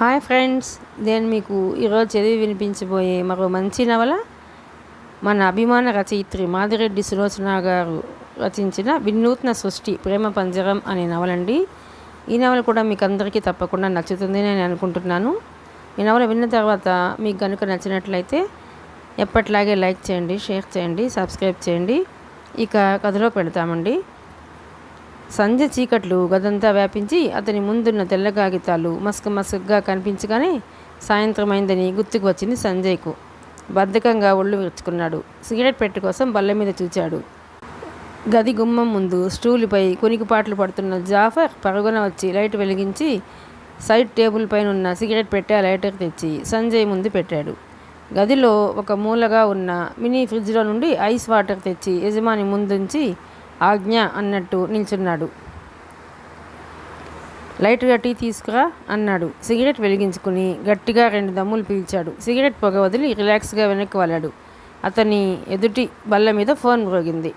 Hi friends, నేను మీకు ఈరోజు చదివి వినిపించబోయే మరో మంచి నవల మన అభిమాన రచయిత్రి మాదిరెడ్డి సులోచన గారు రచించిన వినూత్న సృష్టి ప్రేమ పంజరం అనే నవలండి. ఈ నవల కూడా మీకు అందరికీ తప్పకుండా నచ్చుతుందని నేను అనుకుంటున్నాను. ఈ నవల విన్న తర్వాత మీకు కనుక నచ్చినట్లయితే ఎప్పట్లాగే లైక్ చేయండి, షేర్ చేయండి, సబ్స్క్రైబ్ చేయండి. ఇక కథలోకి పెడతామండి. సంధ్య చీకట్లు గదంతా వ్యాపించి అతని ముందున్న తెల్ల కాగితాలు మసకగా కనిపించగానే సాయంత్రమైందని గుర్తుకు వచ్చింది సంజయ్కు. బద్ధకంగా ఒళ్ళు విరుచుకున్నాడు. సిగరెట్ పెట్టె కోసం బల్ల మీద చూచాడు. గది గుమ్మం ముందు స్టూలుపై కునికిపాట్లు పడుతున్న జాఫర్ పరుగున వచ్చి లైట్ వెలిగించి సైడ్ టేబుల్ పైన ఉన్న సిగరెట్ పెట్టె లైటర్ తెచ్చి సంజయ్ ముందు పెట్టాడు. గదిలో ఒక మూలగా ఉన్న మినీ ఫ్రిడ్జ్లో నుండి ఐస్ వాటర్ తెచ్చి యజమాని ముందుంచి ఆజ్ఞ అన్నట్టు నిల్చున్నాడు. లైట్గా టీ తీసుకురా అన్నాడు. సిగరెట్ వెలిగించుకుని గట్టిగా 2 దమ్ములు పీల్చాడు. సిగరెట్ పొగ వదిలి రిలాక్స్గా వెనక్కి వాలాడు. అతని ఎదుటి బల్ల మీద ఫోన్ మ్రోగింది.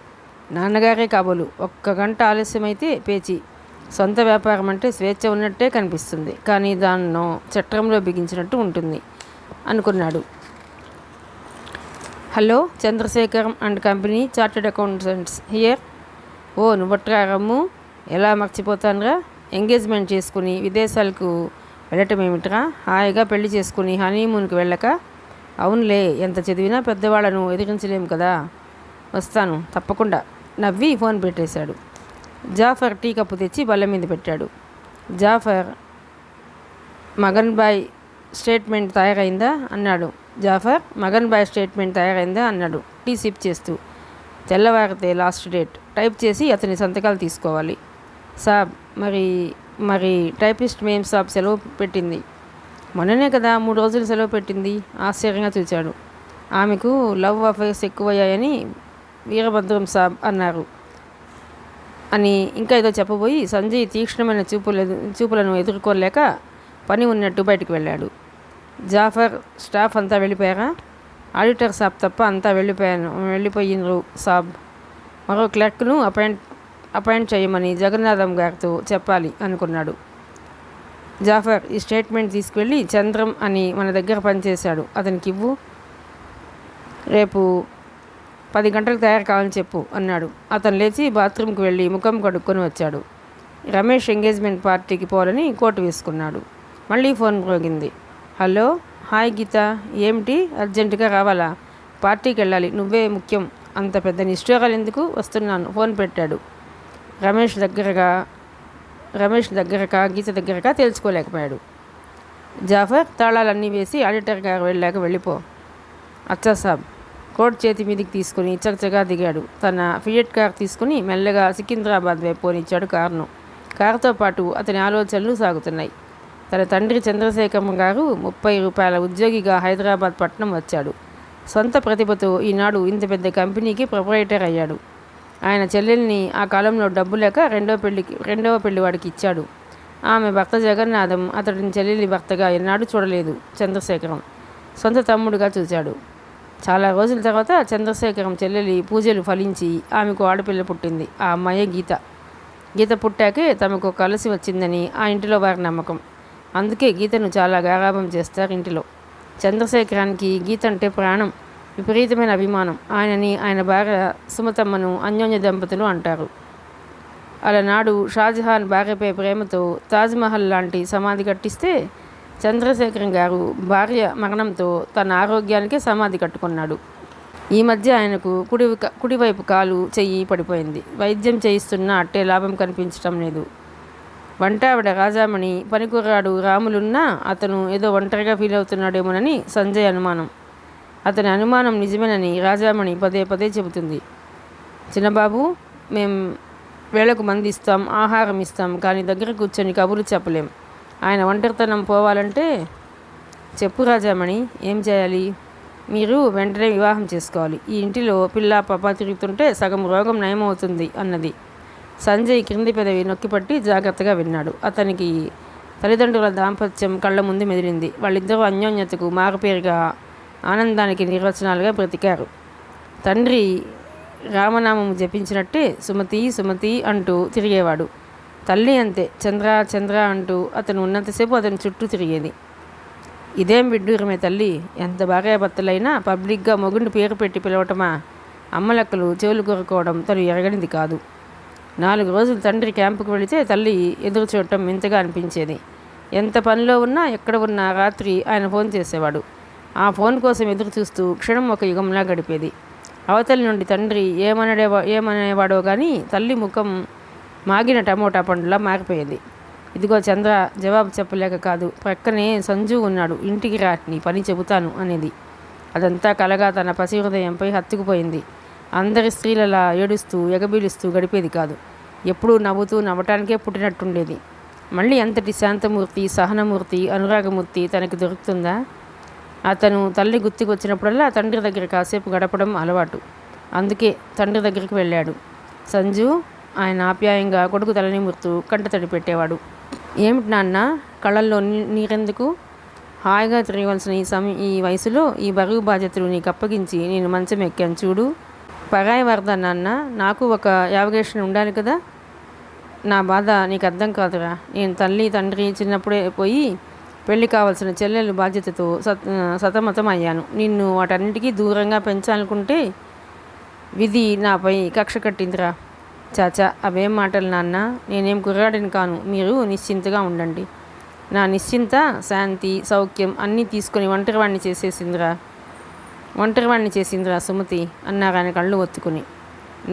నాన్నగారే కాబోలు. 1 గంట ఆలస్యమైతే పేచి. సొంత వ్యాపారం అంటే స్వేచ్ఛ ఉన్నట్టే కనిపిస్తుంది, కానీ దాన్నో చట్రంలో బిగించినట్టు ఉంటుంది అనుకున్నాడు. Hello, Chandrasekharam and company chartered accountants here. ఓ నువ్వట్రా రమ్ము, ఎలా మర్చిపోతానురా? ఎంగేజ్మెంట్ చేసుకుని విదేశాలకు వెళ్ళటం ఏమిట్రా? హాయిగా పెళ్లి చేసుకుని హనీమూన్కి వెళ్ళక? అవునులే, ఎంత చదివినా పెద్దవాళ్ళను ఎదిరించలేము కదా. వస్తాను తప్పకుండా నవ్వి ఫోన్ పెట్టేశాడు. జాఫర్ టీ కప్పు తెచ్చి బల్ల మీద పెట్టాడు. జాఫర్, మగన్ బాయ్ స్టేట్మెంట్ తయారైందా అన్నాడు. మగన్ బాయ్ స్టేట్మెంట్ తయారైందా అన్నాడు టీ సిప్ చేస్తూ. తెల్లవారితే లాస్ట్ డేట్. టైప్ చేసి అతని సంతకాలు తీసుకోవాలి. సాబ్, మరి టైపిస్ట్ మేం సాబ్ సెలవు పెట్టింది. మొన్ననే కదా 3 రోజులు సెలవు పెట్టింది. ఆశ్చర్యంగా చూచాడు. ఆమెకు లవ్ అఫైర్స్ ఎక్కువయ్యాయని వీరభద్రం సాబ్ అన్నారు అని ఇంకా ఏదో చెప్పబోయి సంజయ్ తీక్ష్ణమైన చూపులను ఎదుర్కోలేక పని ఉన్నట్టు బయటకు వెళ్ళాడు. జాఫర్, స్టాఫ్ అంతా వెళ్ళిపోయారా? ఆడిటర్ సాబ్ తప్ప అంతా వెళ్ళిపోయినరు సాబ్. మరో క్లర్క్ను అపాయింట్ చేయమని జగన్నాథం గారితో చెప్పాలి అనుకున్నాడు. జాఫర్, ఈ స్టేట్మెంట్ తీసుకువెళ్ళి చంద్రం అని మన దగ్గర పనిచేశాడు, అతనికి ఇవ్వు. రేపు 10 గంటలకు తయారు కావాలని చెప్పు అన్నాడు. అతను లేచి బాత్రూమ్కి వెళ్ళి ముఖం కడుక్కొని వచ్చాడు. రమేష్ ఎంగేజ్మెంట్ పార్టీకి పోవాలని కోటు వేసుకున్నాడు. మళ్ళీ ఫోన్ మోగింది. హలో, హాయ్ గీత, ఏమిటి అర్జెంటుగా రావాలా? పార్టీకి వెళ్ళాలి, నువ్వే ముఖ్యం. అంత పెద్ద నిష్ఠూరాలు ఎందుకు? వస్తున్నాను, ఫోన్ పెట్టాడు. రమేష్ దగ్గరకా గీత దగ్గరకా తెలుసుకోలేకపోయాడు. జాఫర్ తాళాలన్నీ వేసి ఆడిటర్ గారు వెళ్ళాక వెళ్ళిపో. అచ్చా సాబ్. కోట్ చేతి మీదికి తీసుకుని చకచగా దిగాడు. తన ఫియట్ కార్ తీసుకుని మెల్లగా సికింద్రాబాద్ వైపు పోనిచ్చాడు కారును. కారుతో పాటు అతని ఆలోచనలు సాగుతున్నాయి. తన తండ్రి చంద్రశేఖరం గారు 30 రూపాయల ఉద్యోగిగా హైదరాబాద్ పట్టణం వచ్చాడు. సొంత ప్రతిభతో ఈనాడు ఇంత పెద్ద కంపెనీకి ప్రొపరైటర్ అయ్యాడు. ఆయన చెల్లెల్ని ఆ కాలంలో డబ్బు లేక రెండవ పెళ్లి వాడికి ఇచ్చాడు. ఆమె భర్త జగన్నాథం అతడిని చెల్లెలి భర్తగా ఎన్నాడు చూడలేదు చంద్రశేఖరం. సొంత తమ్ముడుగా చూశాడు. చాలా రోజుల తర్వాత చంద్రశేఖరం చెల్లెలి పూజలు ఫలించి ఆమెకు ఆడపిల్ల పుట్టింది. ఆ అమ్మాయే గీత. గీత పుట్టాకే తమకు కలిసి వచ్చిందని ఆ ఇంటిలో వారి నమ్మకం. అందుకే గీతను చాలా గారాబం చేస్తారు ఇంటిలో. చంద్రశేఖరానికి గీత అంటే ప్రాణం, విపరీతమైన అభిమానం. ఆయనని ఆయన భార్య సుమతమ్మను అన్యోన్య దంపతులు అంటారు. అలనాడు షాజహాన్ భార్యపై ప్రేమతో తాజ్మహల్ లాంటి సమాధి కట్టిస్తే చంద్రశేఖరం గారు భార్య మరణంతో తన ఆరోగ్యానికే సమాధి కట్టుకున్నాడు. ఈ మధ్య ఆయనకు కుడివైపు కాలు చెయ్యి పడిపోయింది. వైద్యం చేయిస్తున్నా అట్టే లాభం కనిపించటం లేదు. వంటావిడ రాజామణి, పనికుర్రాడు రాములున్నా అతను ఏదో ఒంటరిగా ఫీల్ అవుతున్నాడేమోనని సంజయ్ అనుమానం. అతని అనుమానం నిజమేనని రాజామణి పదే చెబుతుంది. చిన్నబాబు, మేం వేళకు మంది ఇస్తాం, ఆహారం ఇస్తాం, కానీ దగ్గర కూర్చొని కబుర్లు చెప్పలేం. ఆయన ఒంటరితనం పోవాలంటే చెప్పు రాజామణి, ఏం చేయాలి? మీరు వెంటనే వివాహం చేసుకోవాలి. ఈ ఇంటిలో పిల్ల పాప తిరుగుతుంటే సగం రోగం నయమవుతుంది అన్నది. సంజయ్ క్రింది పెదవి నొక్కిపట్టి జాగ్రత్తగా విన్నాడు. అతనికి తల్లిదండ్రుల దాంపత్యం కళ్ళ ముందు మెదిలింది. వాళ్ళిద్దరూ అన్యోన్యతకు మారుపేరుగా, ఆనందానికి నిర్వచనాలుగా బ్రతికారు. తండ్రి రామనామం జపించినట్టే సుమతి అంటూ తిరిగేవాడు. తల్లి అంతే, చంద్ర అంటూ అతను ఉన్నంతసేపు అతని చుట్టూ తిరిగేది. ఇదేం విడ్డూరమే తల్లి, ఎంత భార్యాభర్తలైనా పబ్లిక్గా మొగుడిని పేరు పెట్టి పిలవటమా? అమ్మలక్కలు చెవులు కొరుకోవడం తను ఎరగనిది కాదు. 4 రోజులు తండ్రి క్యాంపుకు వెళితే తల్లి ఎదురు చూడటం వింతగా అనిపించేది. ఎంత పనిలో ఉన్నా ఎక్కడ ఉన్నా రాత్రి ఆయన ఫోన్ చేసేవాడు. ఆ ఫోన్ కోసం ఎదురు చూస్తూ క్షణం ఒక యుగంలా గడిపేది. అవతలి నుండి తండ్రి ఏమనేవాడో కానీ తల్లి ముఖం మాగిన టమోటా పండులా మారిపోయేది. ఇదిగో చంద్ర, జవాబు చెప్పలేక కాదు, ప్రక్కనే సంజు ఉన్నాడు, ఇంటికి రా, నీ పని చెబుతాను అనేది. అదంతా కలగా తన పసి హృదయంపై హత్తుకుపోయింది. అందరి స్త్రీలలా ఏడుస్తూ ఎగబీలుస్తూ గడిపేది కాదు. ఎప్పుడూ నవ్వుతూ నవ్వటానికే పుట్టినట్టుండేది. మళ్ళీ అంతటి శాంతమూర్తి, సహనమూర్తి, అనురాగమూర్తి తనకి దొరుకుతుందా? అతను తల్లి గుర్తుకొచ్చినప్పుడల్లా తండ్రి దగ్గర కాసేపు గడపడం అలవాటు. అందుకే తండ్రి దగ్గరికి వెళ్ళాడు. సంజు, ఆయన ఆప్యాయంగా కొడుకు తలనిమురుతూ కంటతడి పెట్టేవాడు. ఏమిటి నాన్న, కళ్ళల్లో నీరెందుకు? హాయిగా తిరగవలసిన ఈ వయసులో ఈ బరువు బాధ్యతలు నీకు అప్పగించి నేను మంచం ఎక్కాను చూడు. పరాయి వరద నాన్న, నాకు ఒక యావగేషన్ ఉండాలి కదా. నా బాధ నీకు అర్థం కాదురా. నేను తల్లి తండ్రి చిన్నప్పుడే పోయి పెళ్ళి కావాల్సిన చెల్లెలు బాధ్యతతో సతమతం అయ్యాను. నిన్ను వాటన్నిటికీ దూరంగా పెంచాలనుకుంటే విధి నాపై కక్ష కట్టిందిరా. చాచా, అవేం మాటలు నాన్న, నేనేం కుర్రాడిని కాను. మీరు నిశ్చింతగా ఉండండి. నా నిశ్చింత, శాంతి, సౌఖ్యం అన్నీ తీసుకొని ఒంటరివాణ్ణి చేసిందిరా సుమతి అన్నారు ఆయన కళ్ళు ఒత్తుకుని.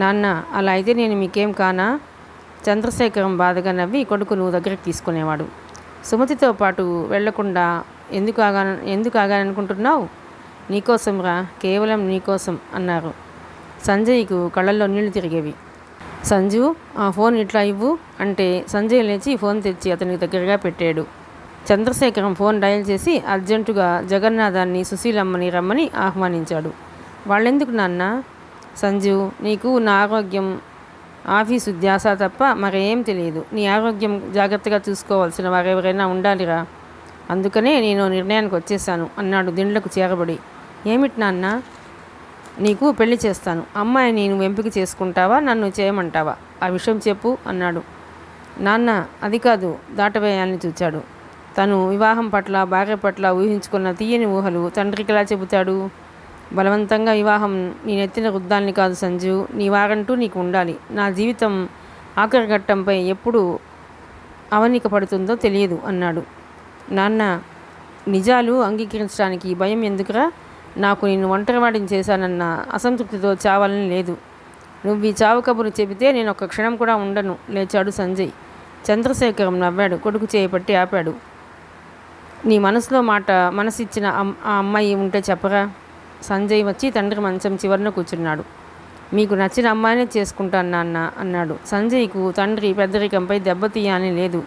నాన్న, అలా అయితే నేను మీకేం కానా? చంద్రశేఖరం బాధగా నవ్వి కొడుకును దగ్గరికి తీసుకునేవాడు. సుమతితో పాటు వెళ్లకుండా ఎందుకు ఆగాననుకుంటున్నావు? నీకోసం రా, కేవలం నీకోసం అన్నారు. సంజయ్కు కళ్ళల్లో నీళ్లు తిరిగేవి. సంజు, ఆ ఫోన్ ఇట్లా ఇవ్వు అంటే సంజయ్ లేచి ఫోన్ తెచ్చి అతనికి దగ్గరగా పెట్టాడు. చంద్రశేఖరం ఫోన్ డయల్ చేసి అర్జెంటుగా జగన్నాథాన్ని, సుశీలమ్మని రమ్మని ఆహ్వానించాడు. వాళ్ళెందుకు నాన్న? సంజు, నీకు నా ఆరోగ్యం, ఆఫీసు ధ్యాస తప్ప మరేం తెలియదు. నీ ఆరోగ్యం జాగ్రత్తగా చూసుకోవాల్సిన వారెవరైనా ఉండాలిరా. అందుకనే నేను నిర్ణయానికి వచ్చేసాను అన్నాడు దిండ్లకు చేరబడి. ఏమిటి నాన్న? నీకు పెళ్లి చేస్తాను. అమ్మాయిని నువ్వు ఎంపిక చేసుకుంటావా, నన్ను చేయమంటావా? ఆ విషయం చెప్పు అన్నాడు. నాన్న, అది కాదు, దాటవేయాలని చూచాడు. తను వివాహం పట్ల, భార్య పట్ల ఊహించుకున్న తీయని ఊహలు తండ్రికి ఎలా చెబుతాడు? బలవంతంగా వివాహం నీ నెత్తిన రుద్దాల్ని కాదు సంజు. నీ వారంటూ నీకు ఉండాలి. నా జీవితం ఆఖరి ఘట్టంపై ఎప్పుడు అవనిక పడుతుందో తెలియదు అన్నాడు. నాన్న, నిజాలు అంగీకరించడానికి భయం ఎందుకురా? నాకు నేను ఒంటరివాడిని చేశానన్న అసంతృప్తితో చావాలని లేదు. నువ్వు ఈ చావు కబురు చెబితే నేను ఒక్క క్షణం కూడా ఉండను లేచాడు సంజయ్. చంద్రశేఖరం నవ్వాడు. కొడుకు చేయబట్టి ఆపాడు. నీ మనసులో మాట మనసిచ్చిన ఆ అమ్మాయి ఉంటే చెప్పరా? సంజయ్ వచ్చి తండ్రి మంచం చివరన కూర్చున్నాడు. మీకు నచ్చిన అమ్మాయినే చేసుకుంటాను నాన్న అన్నాడు. సంజయ్కు తండ్రి పెద్దరికంపై దెబ్బతీయాలని లేదు.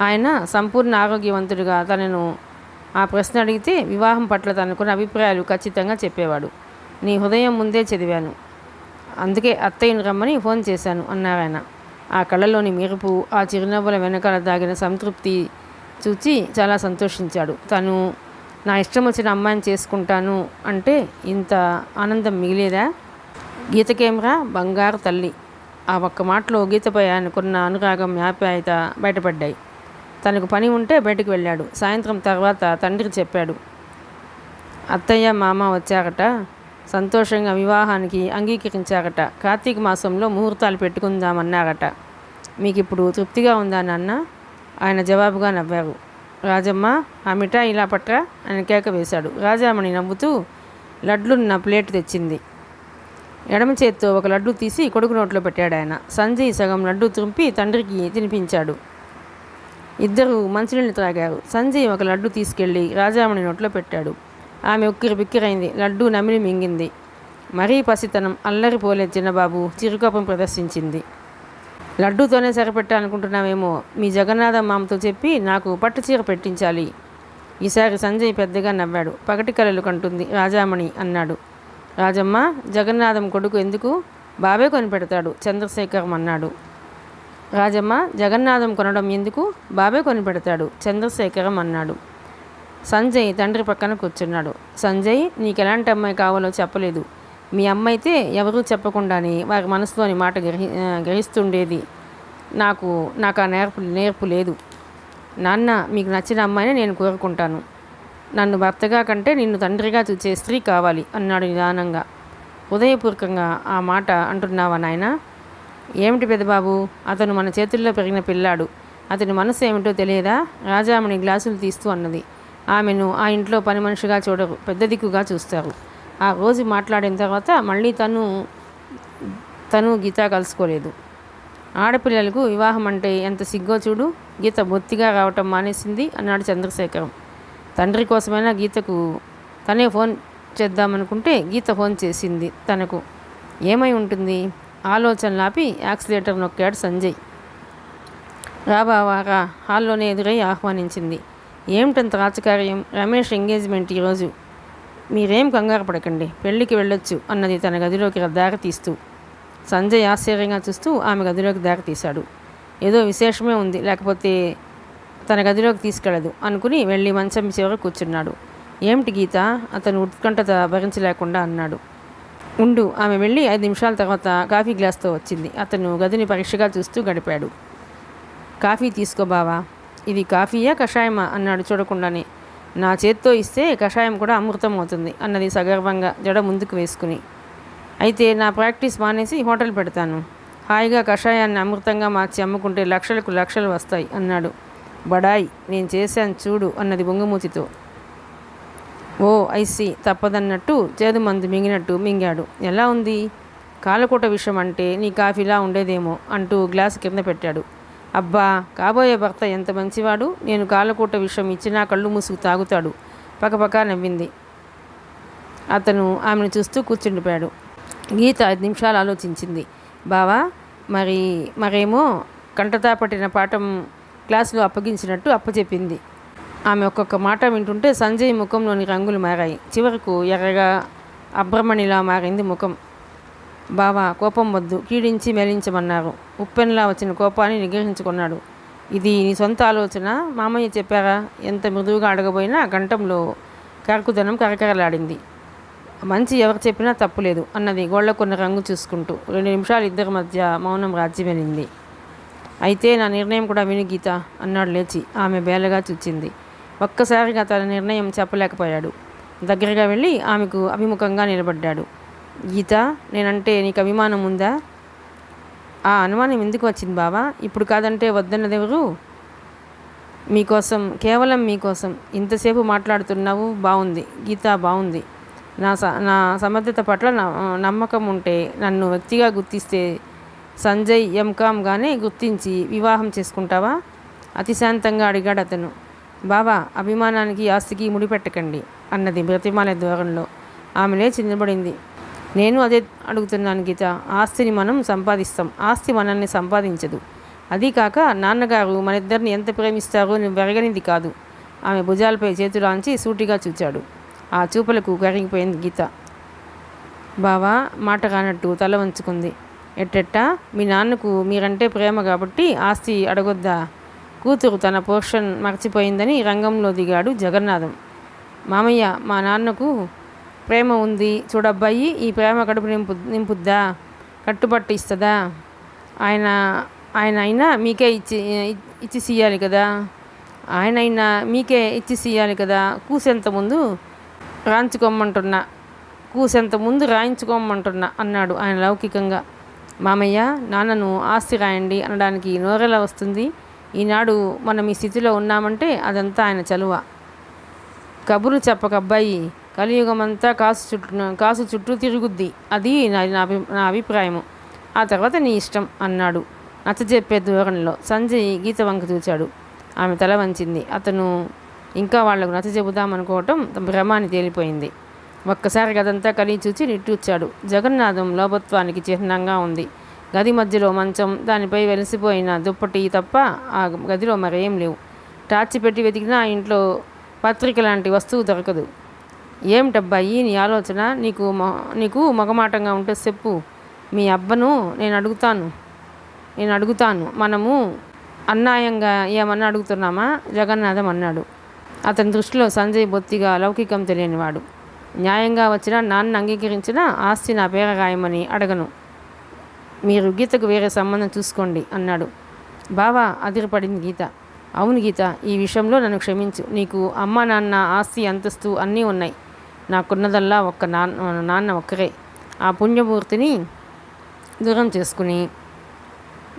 ఆయన సంపూర్ణ ఆరోగ్యవంతుడిగా తనను ఆ ప్రశ్న అడిగితే వివాహం పట్ల తనకున్న అభిప్రాయాలు ఖచ్చితంగా చెప్పేవాడు. నీ హృదయం ముందే చదివాను, అందుకే అత్తయ్యను రమ్మని ఫోన్ చేశాను అన్నారాయన. ఆ కళ్ళలోని మెరుపు, ఆ చిరునవ్వుల వెనకాల దాగిన సంతృప్తి చూచి చాలా సంతోషించాడు. తను నా ఇష్టం వచ్చిన అమ్మాయిని చేసుకుంటాను అంటే ఇంత ఆనందం మిగిలేదా? గీతకేమ్రా బంగారు తల్లి. ఆ ఒక్క మాటలో గీతపై ఆయనకున్న అనురాగం, ఆప్యాయత బయటపడ్డాయి. తనకు పని ఉంటే బయటకు వెళ్ళాడు. సాయంత్రం తర్వాత తండ్రికి చెప్పాడు. అత్తయ్య, మామ వచ్చారట, సంతోషంగా వివాహానికి అంగీకరించారట. కార్తీక మాసంలో ముహూర్తాలు పెట్టుకుందామన్నారట. మీకు ఇప్పుడు తృప్తిగా ఉందా నాన్న? ఆయన జవాబుగా నవ్వారు. రాజమ్మ, ఆ మిఠాయి ఇలా పట్రా ఆయన కేక వేశాడు. రాజామణి నవ్వుతూ లడ్లున్న ప్లేట్ తెచ్చింది. ఎడమ చేత్తో ఒక లడ్డు తీసి కొడుకు నోట్లో పెట్టాడు ఆయన. సంజయ్ సగం లడ్డు తుంపి తండ్రికి తినిపించాడు. ఇద్దరు మంచినీళ్ళు త్రాగారు. సంజయ్ ఒక లడ్డు తీసుకెళ్ళి రాజామణి నోట్లో పెట్టాడు. ఆమె ఉక్కిరి బిక్కిరైంది. లడ్డు నమిలి మింగింది. మరీ పసితనం, అల్లరి పోలే చిన్నబాబు చిరుకోపం ప్రదర్శించింది. లడ్డూతోనే సరిపెట్టాలనుకుంటున్నావేమో. మీ జగన్నాథం మామతో చెప్పి నాకు పట్టు చీర పెట్టించాలి. ఈసారి సంజయ్ పెద్దగా నవ్వాడు. పగటి కలలు కంటుంది రాజామణి అన్నాడు. రాజమ్మ, జగన్నాథం కొడుకు ఎందుకు? బాబే కొనిపెడతాడు చంద్రశేఖరం అన్నాడు. రాజమ్మ, జగన్నాథం కొనడం ఎందుకు? బాబే కొనిపెడతాడు చంద్రశేఖరం అన్నాడు. సంజయ్ తండ్రి పక్కన కూర్చున్నాడు. సంజయ్, నీకు ఎలాంటి అమ్మాయి కావాలో చెప్పలేదు. మీ అమ్మ అయితే ఎవరూ చెప్పకుండానే వారి మనసులోని మాట గ్రహిస్తుండేది. నాకు ఆ నేర్పు లేదు నాన్న. మీకు నచ్చిన అమ్మాయిని నేను కోరుకుంటాను. నన్ను భర్తగా కంటే నిన్ను తండ్రిగా చూచే స్త్రీ కావాలి అన్నాడు నిదానంగా. హృదయపూర్వకంగా ఆ మాట అంటున్నావా నాయనా? ఏమిటి పెద్దబాబు, అతను మన చేతుల్లో పెరిగిన పిల్లాడు. అతని మనసు ఏమిటో తెలియదా? రాజామణి గ్లాసులు తీస్తూ అన్నది. ఆమెను ఆ ఇంట్లో పని మనిషిగా చూడరు, పెద్ద దిక్కుగా చూస్తారు. ఆ రోజు మాట్లాడిన తర్వాత మళ్ళీ తను గీత కలుసుకోలేదు. ఆడపిల్లలకు వివాహం అంటే ఎంత సిగ్గో చూడు. గీత బొత్తిగా రావటం మానేసింది అన్నాడు చంద్రశేఖరం. తండ్రి కోసమైనా గీతకు తనే ఫోన్ చేద్దామనుకుంటే గీత ఫోన్ చేసింది తనకు. ఏమై ఉంటుంది? ఆలోచనలాపి యాక్సిలేటర్ నొక్కాడు సంజయ్. రాబావారా హాల్లోనే ఎదురై ఆహ్వానించింది. ఏమిటంత రాచకార్యం? రమేష్ ఎంగేజ్మెంట్ ఈరోజు. మీరేం కంగారు పడకండి, పెళ్ళికి వెళ్ళొచ్చు అన్నది తన గదిలోకి దారి తీస్తూ. సంజయ్ ఆశ్చర్యంగా చూస్తూ ఆమె గదిలోకి దారి తీశాడు. ఏదో విశేషమే ఉంది, లేకపోతే తన గదిలోకి తీసుకెళ్ళదు అనుకుని వెళ్ళి మంచం చివర కూర్చున్నాడు. ఏమిటి గీత? అతను ఉత్కంఠత భరించలేకుండా అన్నాడు. ఉండు. ఆమె వెళ్ళి 5 నిమిషాల తర్వాత కాఫీ గ్లాస్తో వచ్చింది. అతను గదిని పరీక్షగా చూస్తూ గడిపాడు. కాఫీ తీసుకో బావా. ఇది కాఫీయా కషాయమా అన్నాడు చూడకుండానే. నా చేత్తో ఇస్తే కషాయం కూడా అమృతం అవుతుంది అన్నది సగర్వంగా జడ ముందుకు వేసుకుని. అయితే నా ప్రాక్టీస్ మానేసి హోటల్ పెడతాను. హాయిగా కషాయాన్ని అమృతంగా మార్చి అమ్ముకుంటే లక్షలకు లక్షలు వస్తాయి అన్నాడు. బడాయి, నేను చేశాను చూడు అన్నది బొంగుమూతితో. ఓ ఐసి తప్పదన్నట్టు చేదు మందు మింగినట్టు మింగాడు. ఎలా ఉంది? కాలకూట విషయం అంటే నీ కాఫీలా ఉండేదేమో అంటూ గ్లాసు కింద పెట్టాడు. అబ్బా, కాబోయే భర్త ఎంత మంచివాడు. నేను కాలకూట విషయం ఇచ్చినా కళ్ళు మూసుకు తాగుతాడు. పకపక నవ్వింది. అతను ఆమెను చూస్తూ కూర్చుండిపోయాడు. గీత 5 నిమిషాలు ఆలోచించింది. బావా, మరేమో కంటతా పట్టిన పాఠం క్లాసులో అప్పగించినట్టు అప్పచెప్పింది. ఆమె ఒక్కొక్క మాట వింటుంటే సంజయ్ ముఖంలోని రంగులు మారాయి. చివరకు ఎర్రగా అబ్రమణిలా మారింది ముఖం. బావా, కోపం వద్దు, కీడించి మెలించమన్నారు. ఉప్పెన్లా వచ్చిన కోపాన్ని నిగ్రహించుకున్నాడు. ఇది నీ సొంత ఆలోచన? మామయ్య చెప్పారా? ఎంత మృదువుగా అడగబోయినా కంఠంలో కరకుదనం కరకరలాడింది. మంచి ఎవరు చెప్పినా తప్పులేదు అన్నది గోళ్లకున్న రంగు చూసుకుంటూ. 2 నిమిషాలు ఇద్దరి మధ్య మౌనం రాజ్యమేలింది. అయితే నా నిర్ణయం కూడా విని గీత అన్నాడు లేచి. ఆమె బేలగా చూచింది. ఒక్కసారిగా తన నిర్ణయం చెప్పలేకపోయాడు. దగ్గరగా వెళ్ళి ఆమెకు అభిముఖంగా నిలబడ్డాడు. గీత, నేనంటే నీకు అభిమానం ఉందా? ఆ అనుమానం ఎందుకు వచ్చింది బావా? ఇప్పుడు కాదంటే వద్దన్నదెవరు? మీకోసం, కేవలం మీకోసం ఇంతసేపు మాట్లాడుతున్నావు. బాగుంది గీత, బాగుంది. నా సమర్థత పట్ల నమ్మకం ఉంటే నన్ను వ్యక్తిగా గుర్తిస్తే సంజయ్ ఎంకామ్గానే గుర్తించి వివాహం చేసుకుంటావా? అతిశాంతంగా అడిగాడు అతను. బావా, అభిమానానికి ఆస్తికి ముడిపెట్టకండి అన్నది బ్రతిమాలే ధోరణిలో. ఆమె లేచి నిలబడింది. నేను అదే అడుగుతున్నాను గీత. ఆస్తిని మనం సంపాదిస్తాం, ఆస్తి మనల్ని సంపాదించదు. అదీ కాక నాన్నగారు మనిద్దరిని ఎంత ప్రేమిస్తారో నువ్వు వెరగనిది కాదు. ఆమె భుజాలపై చేతులాంచి సూటిగా చూచాడు. ఆ చూపులకు కరిగిపోయింది గీత. బావా మాట రానట్టు తల వంచుకుంది. ఎట్టెట్టా? మీ నాన్నకు మీరంటే ప్రేమ కాబట్టి ఆస్తి అడగొద్దా? కూతురు తన పోర్షన్ మర్చిపోయిందని రంగంలో దిగాడు జగన్నాథం. మామయ్య, మా నాన్నకు ప్రేమ ఉంది చూడబ్బాయి. ఈ ప్రేమ కడుపు నింపుద్దా? కట్టుబట్టు ఇస్తుందా? ఆయన అయినా మీకే ఇచ్చి సీయాలి కదా. ఆయనైనా మీకే ఇచ్చి సీయాలి కదా. కూసెంత ముందు రాయించుకోమంటున్నా అన్నాడు ఆయన లౌకికంగా. మామయ్య, నాన్నను ఆస్తి రాయండి అనడానికి నోరెలా వస్తుంది? ఈనాడు మనం ఈ స్థితిలో ఉన్నామంటే అదంతా ఆయన చలువ. కబుర్లు చెప్పకబ్బాయి, కలియుగమంతా కాసు చుట్టూ తిరుగుద్ది. అది నా అభిప్రాయము. ఆ తర్వాత నీ ఇష్టం అన్నాడు నచ్చజెప్పే ధోరణిలో. సంజయ్ గీత వంక చూచాడు. ఆమె తల వంచింది. అతను ఇంకా వాళ్లకు నచ్చజెబుదామనుకోవటం భ్రమాన్ని తేలిపోయింది. ఒక్కసారి గదంతా కలిగి చూచి నిట్టూర్చాడు. జగన్నాథం లోభత్వానికి చిహ్నంగా ఉంది. గది మధ్యలో మంచం, దానిపై వెలిసిపోయిన దుప్పటి తప్ప ఆ గదిలో మరేం లేవు. టార్చి పెట్టి వెతికినా ఆ ఇంట్లో పత్రిక లాంటి వస్తువు దొరకదు. ఏమిటబ్బాయి నీ ఆలోచన? నీకు మగమాటంగా ఉంటే చెప్పు. మీ అబ్బను నేను అడుగుతాను. మనము అన్యాయంగా ఏమన్నా అడుగుతున్నామా? జగన్నాథం అన్నాడు. అతని దృష్టిలో సంజయ్ బొత్తిగా లౌకికం తెలియనివాడు. న్యాయంగా వచ్చినా నాన్న అంగీకరించినా ఆస్తి నా పేర రాయమని అడగను. మీరు గీతకు వేరే సంబంధం చూసుకోండి అన్నాడు. బావా, అదిరిపడింది గీత. అవును గీత, ఈ విషయంలో నన్ను క్షమించు. నీకు అమ్మ నాన్న ఆస్తి అంతస్తు అన్నీ ఉన్నాయి. నాకున్నదల్లా ఒక్క నాన్న ఒక్కరే. ఆ పుణ్యమూర్తిని దూరం చేసుకుని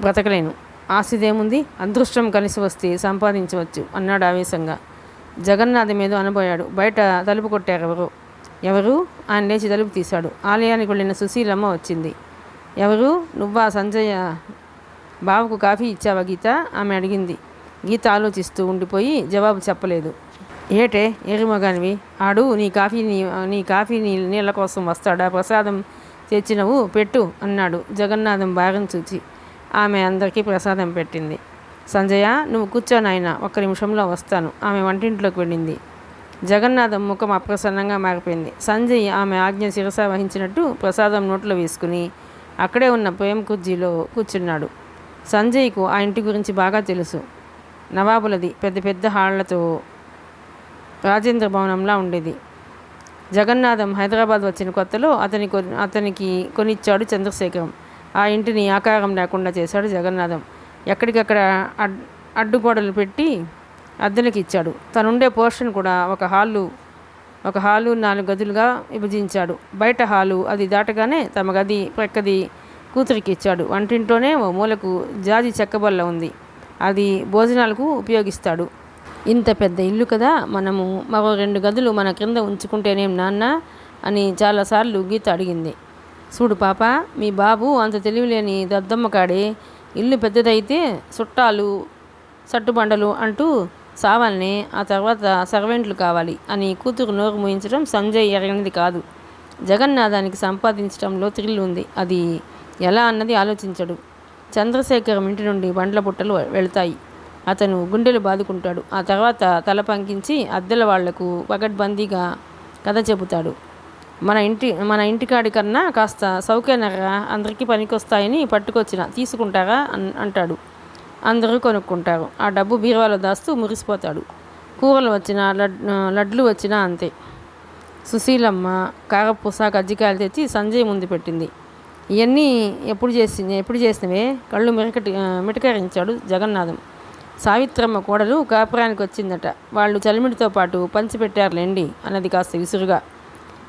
బ్రతకలేను. ఆస్తిదేముంది, అదృష్టం కలిసి వస్తే సంపాదించవచ్చు అన్నాడు ఆవేశంగా. జగన్నాథం ఏదో అనబోయాడు. బయట తలుపు కొట్టారు ఎవరు. ఎవరు? ఆయన లేచి తలుపు తీశాడు. ఆలయానికి వెళ్ళిన సుశీలమ్మ వచ్చింది. ఎవరు? నువ్వా సంజయ్? బావకు కాఫీ ఇచ్చావా గీత? ఆమె అడిగింది. గీత ఆలోచిస్తూ ఉండిపోయి జవాబు చెప్పలేదు. ఏటే ఎరుమగానివి, ఆడు నీ కాఫీ నీళ్ళ కోసం వస్తాడా? ప్రసాదం తెచ్చినవు పెట్టు అన్నాడు జగన్నాథం భార్యను చూచి. ఆమె అందరికీ ప్రసాదం పెట్టింది. సంజయ, నువ్వు కూర్చో నాయనా, ఒక్క నిమిషంలో వస్తాను. ఆమె వంటింట్లోకి వెళ్ళింది. జగన్నాథం ముఖం అప్రసన్నంగా మారిపోయింది. సంజయ్ ఆమె ఆజ్ఞ శిరస వహించినట్టు ప్రసాదం నోట్లో వేసుకుని అక్కడే ఉన్న ప్రేమ కుర్జీలో కూర్చున్నాడు. సంజయ్కు ఆ ఇంటి గురించి బాగా తెలుసు. నవాబులది, పెద్ద పెద్ద హాళ్లతో రాజేంద్ర భవనంలా ఉండేది. జగన్నాథం హైదరాబాద్ వచ్చిన కొత్తలో అతనికి కొనిచ్చాడు చంద్రశేఖరం. ఆ ఇంటిని ఆకారం లేకుండా చేశాడు జగన్నాథం. ఎక్కడికక్కడ అడ్డుగోడలు పెట్టి అద్దెలకు ఇచ్చాడు. తనుండే పోర్షన్ కూడా ఒక హాలు 4 గదులుగా విభజించాడు. బయట హాలు అది దాటగానే తమ గది ప్రక్కది కూతురికి ఇచ్చాడు. వంటింట్లోనే ఓ మూలకు జాజి చెక్కబల్ల ఉంది. అది భోజనాలకు ఉపయోగిస్తాడు. ఇంత పెద్ద ఇల్లు కదా, మనము మరో 2 గదులు మన క్రింద ఉంచుకుంటేనేం నాన్న అని చాలాసార్లు గీత అడిగింది. చూడు పాప, మీ బాబు అంత తెలివిలేని దద్దమ్మ కాడే. ఇల్లు పెద్దదైతే చుట్టాలు సట్టుబండలు అంటూ సావాలనే, ఆ తర్వాత సర్వెంట్లు కావాలి అని కూతురు నోరు మూయించడం సంజయ్ ఎరగనిది కాదు. జగన్నాథానికి సంపాదించడంలో థ్రిల్ ఉంది. అది ఎలా అన్నది ఆలోచించడు. చంద్రశేఖరం ఇంటి నుండి బండ్ల పుట్టలు వెళ్తాయి. అతను గుండెలు బాదుకుంటాడు. ఆ తర్వాత తల పంకించి అద్దెల వాళ్లకు పగడ్బందీగా కథ చెబుతాడు. మన ఇంటికాడి కన్నా కాస్త సౌకర్యంగా అందరికీ పనికొస్తాయని పట్టుకొచ్చిన, తీసుకుంటారా అంటాడు. అందరూ కొనుక్కుంటారు. ఆ డబ్బు బీరువాలో దాస్తూ మురిసిపోతాడు. కూరలు వచ్చినా లడ్లు వచ్చినా అంతే. సుశీలమ్మ కారపూస కజ్జికాయలు తెచ్చి సంజయ్ ముందు పెట్టింది. ఇవన్నీ ఎప్పుడు చేసినవే? కళ్ళు మిటకరించాడు జగన్నాథం. సావిత్రమ్మ కోడలు కాపురానికి వచ్చిందట. వాళ్ళు చలిమిడితో పాటు పంచిపెట్టారులేండి అన్నది కాస్త విసురుగా.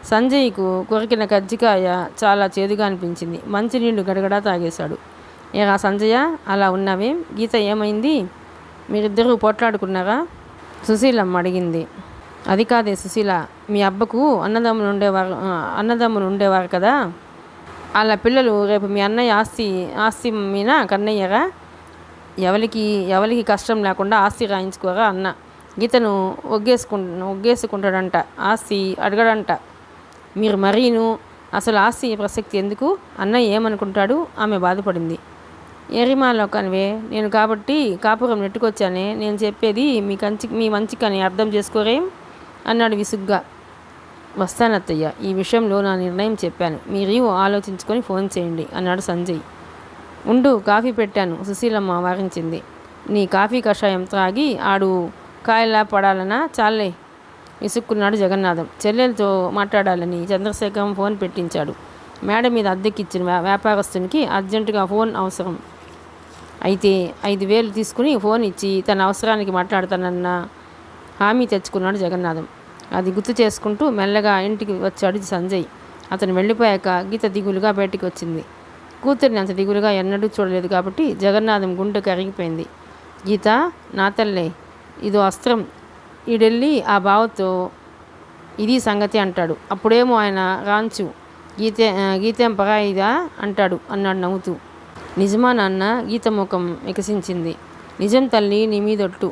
సంజయ్కు కొరికిన కజ్జికాయ చాలా చేదుగా అనిపించింది. మంచినీళ్లు గడగడా తాగేశాడు. ఏరా సంజయ, అలా ఉన్నావేం? గీత ఏమైంది? మీరిద్దరూ పోట్లాడుకున్నారా? సుశీలమ్మ అడిగింది. అది కాదే సుశీల, మీ అబ్బకు అన్నదమ్ములు ఉండేవారు కదా, అలా పిల్లలు రేపు మీ అన్నయ్య ఆస్తి మీద కన్నయ్యరా? ఎవరికి కష్టం లేకుండా ఆస్తి రాయించుకోరా అన్న. గీతను ఒగ్గేసుకుంటాడంట, ఆస్తి అడగడంట. మీరు మరీను, అసలు ఆస్తి ప్రసక్తి ఎందుకు? అన్నయ్య ఏమనుకుంటాడు? ఆమె బాధపడింది. ఏరిమాలో కనివే, నేను కాబట్టి కాపురం నెట్టుకొచ్చానే. నేను చెప్పేది మీ మంచికని అర్థం చేసుకోరేం అన్నాడు విసుగ్గా. వస్తానత్తయ్య, ఈ విషయంలో నా నిర్ణయం చెప్పాను. మీరు ఆలోచించుకొని ఫోన్ చేయండి అన్నాడు సంజయ్. ఉండు, కాఫీ పెట్టాను, సుశీలమ్మ వారించింది. నీ కాఫీ కషాయం త్రాగి ఆడు కాయలా పడాలనా? చాలే విసుక్కున్నాడు జగన్నాథం. చెల్లెలతో మాట్లాడాలని చంద్రశేఖరం ఫోన్ పెట్టించాడు. మేడ మీద అద్దెకిచ్చిన వ్యాపారస్తునికి అర్జెంటుగా ఫోన్ అవసరం. అయితే 5,000 తీసుకుని ఫోన్ ఇచ్చి తన అవసరానికి మాట్లాడతానన్న హామీ తెచ్చుకున్నాడు జగన్నాథం. అది గుర్తు చేసుకుంటూ మెల్లగా ఇంటికి వచ్చాడు సంజయ్. అతను వెళ్ళిపోయాక గీత దిగులుగా బయటికి వచ్చింది. కూతురిని అంత దిగులుగా ఎన్నడూ చూడలేదు కాబట్టి జగన్నాథం గుండె కరిగిపోయింది. గీత, నా తల్లే, ఇదో అస్త్రం. ఈడెళ్ళి ఆ బావతో ఇది సంగతి అంటాడు. అప్పుడేమో ఆయన రాంచు, గీతేం పరాయిదా అన్నాడు నవ్వుతూ. నిజమా నాన్న? గీత ముఖం వికసించింది. నిజం తల్లి, నీ మీదొట్టు.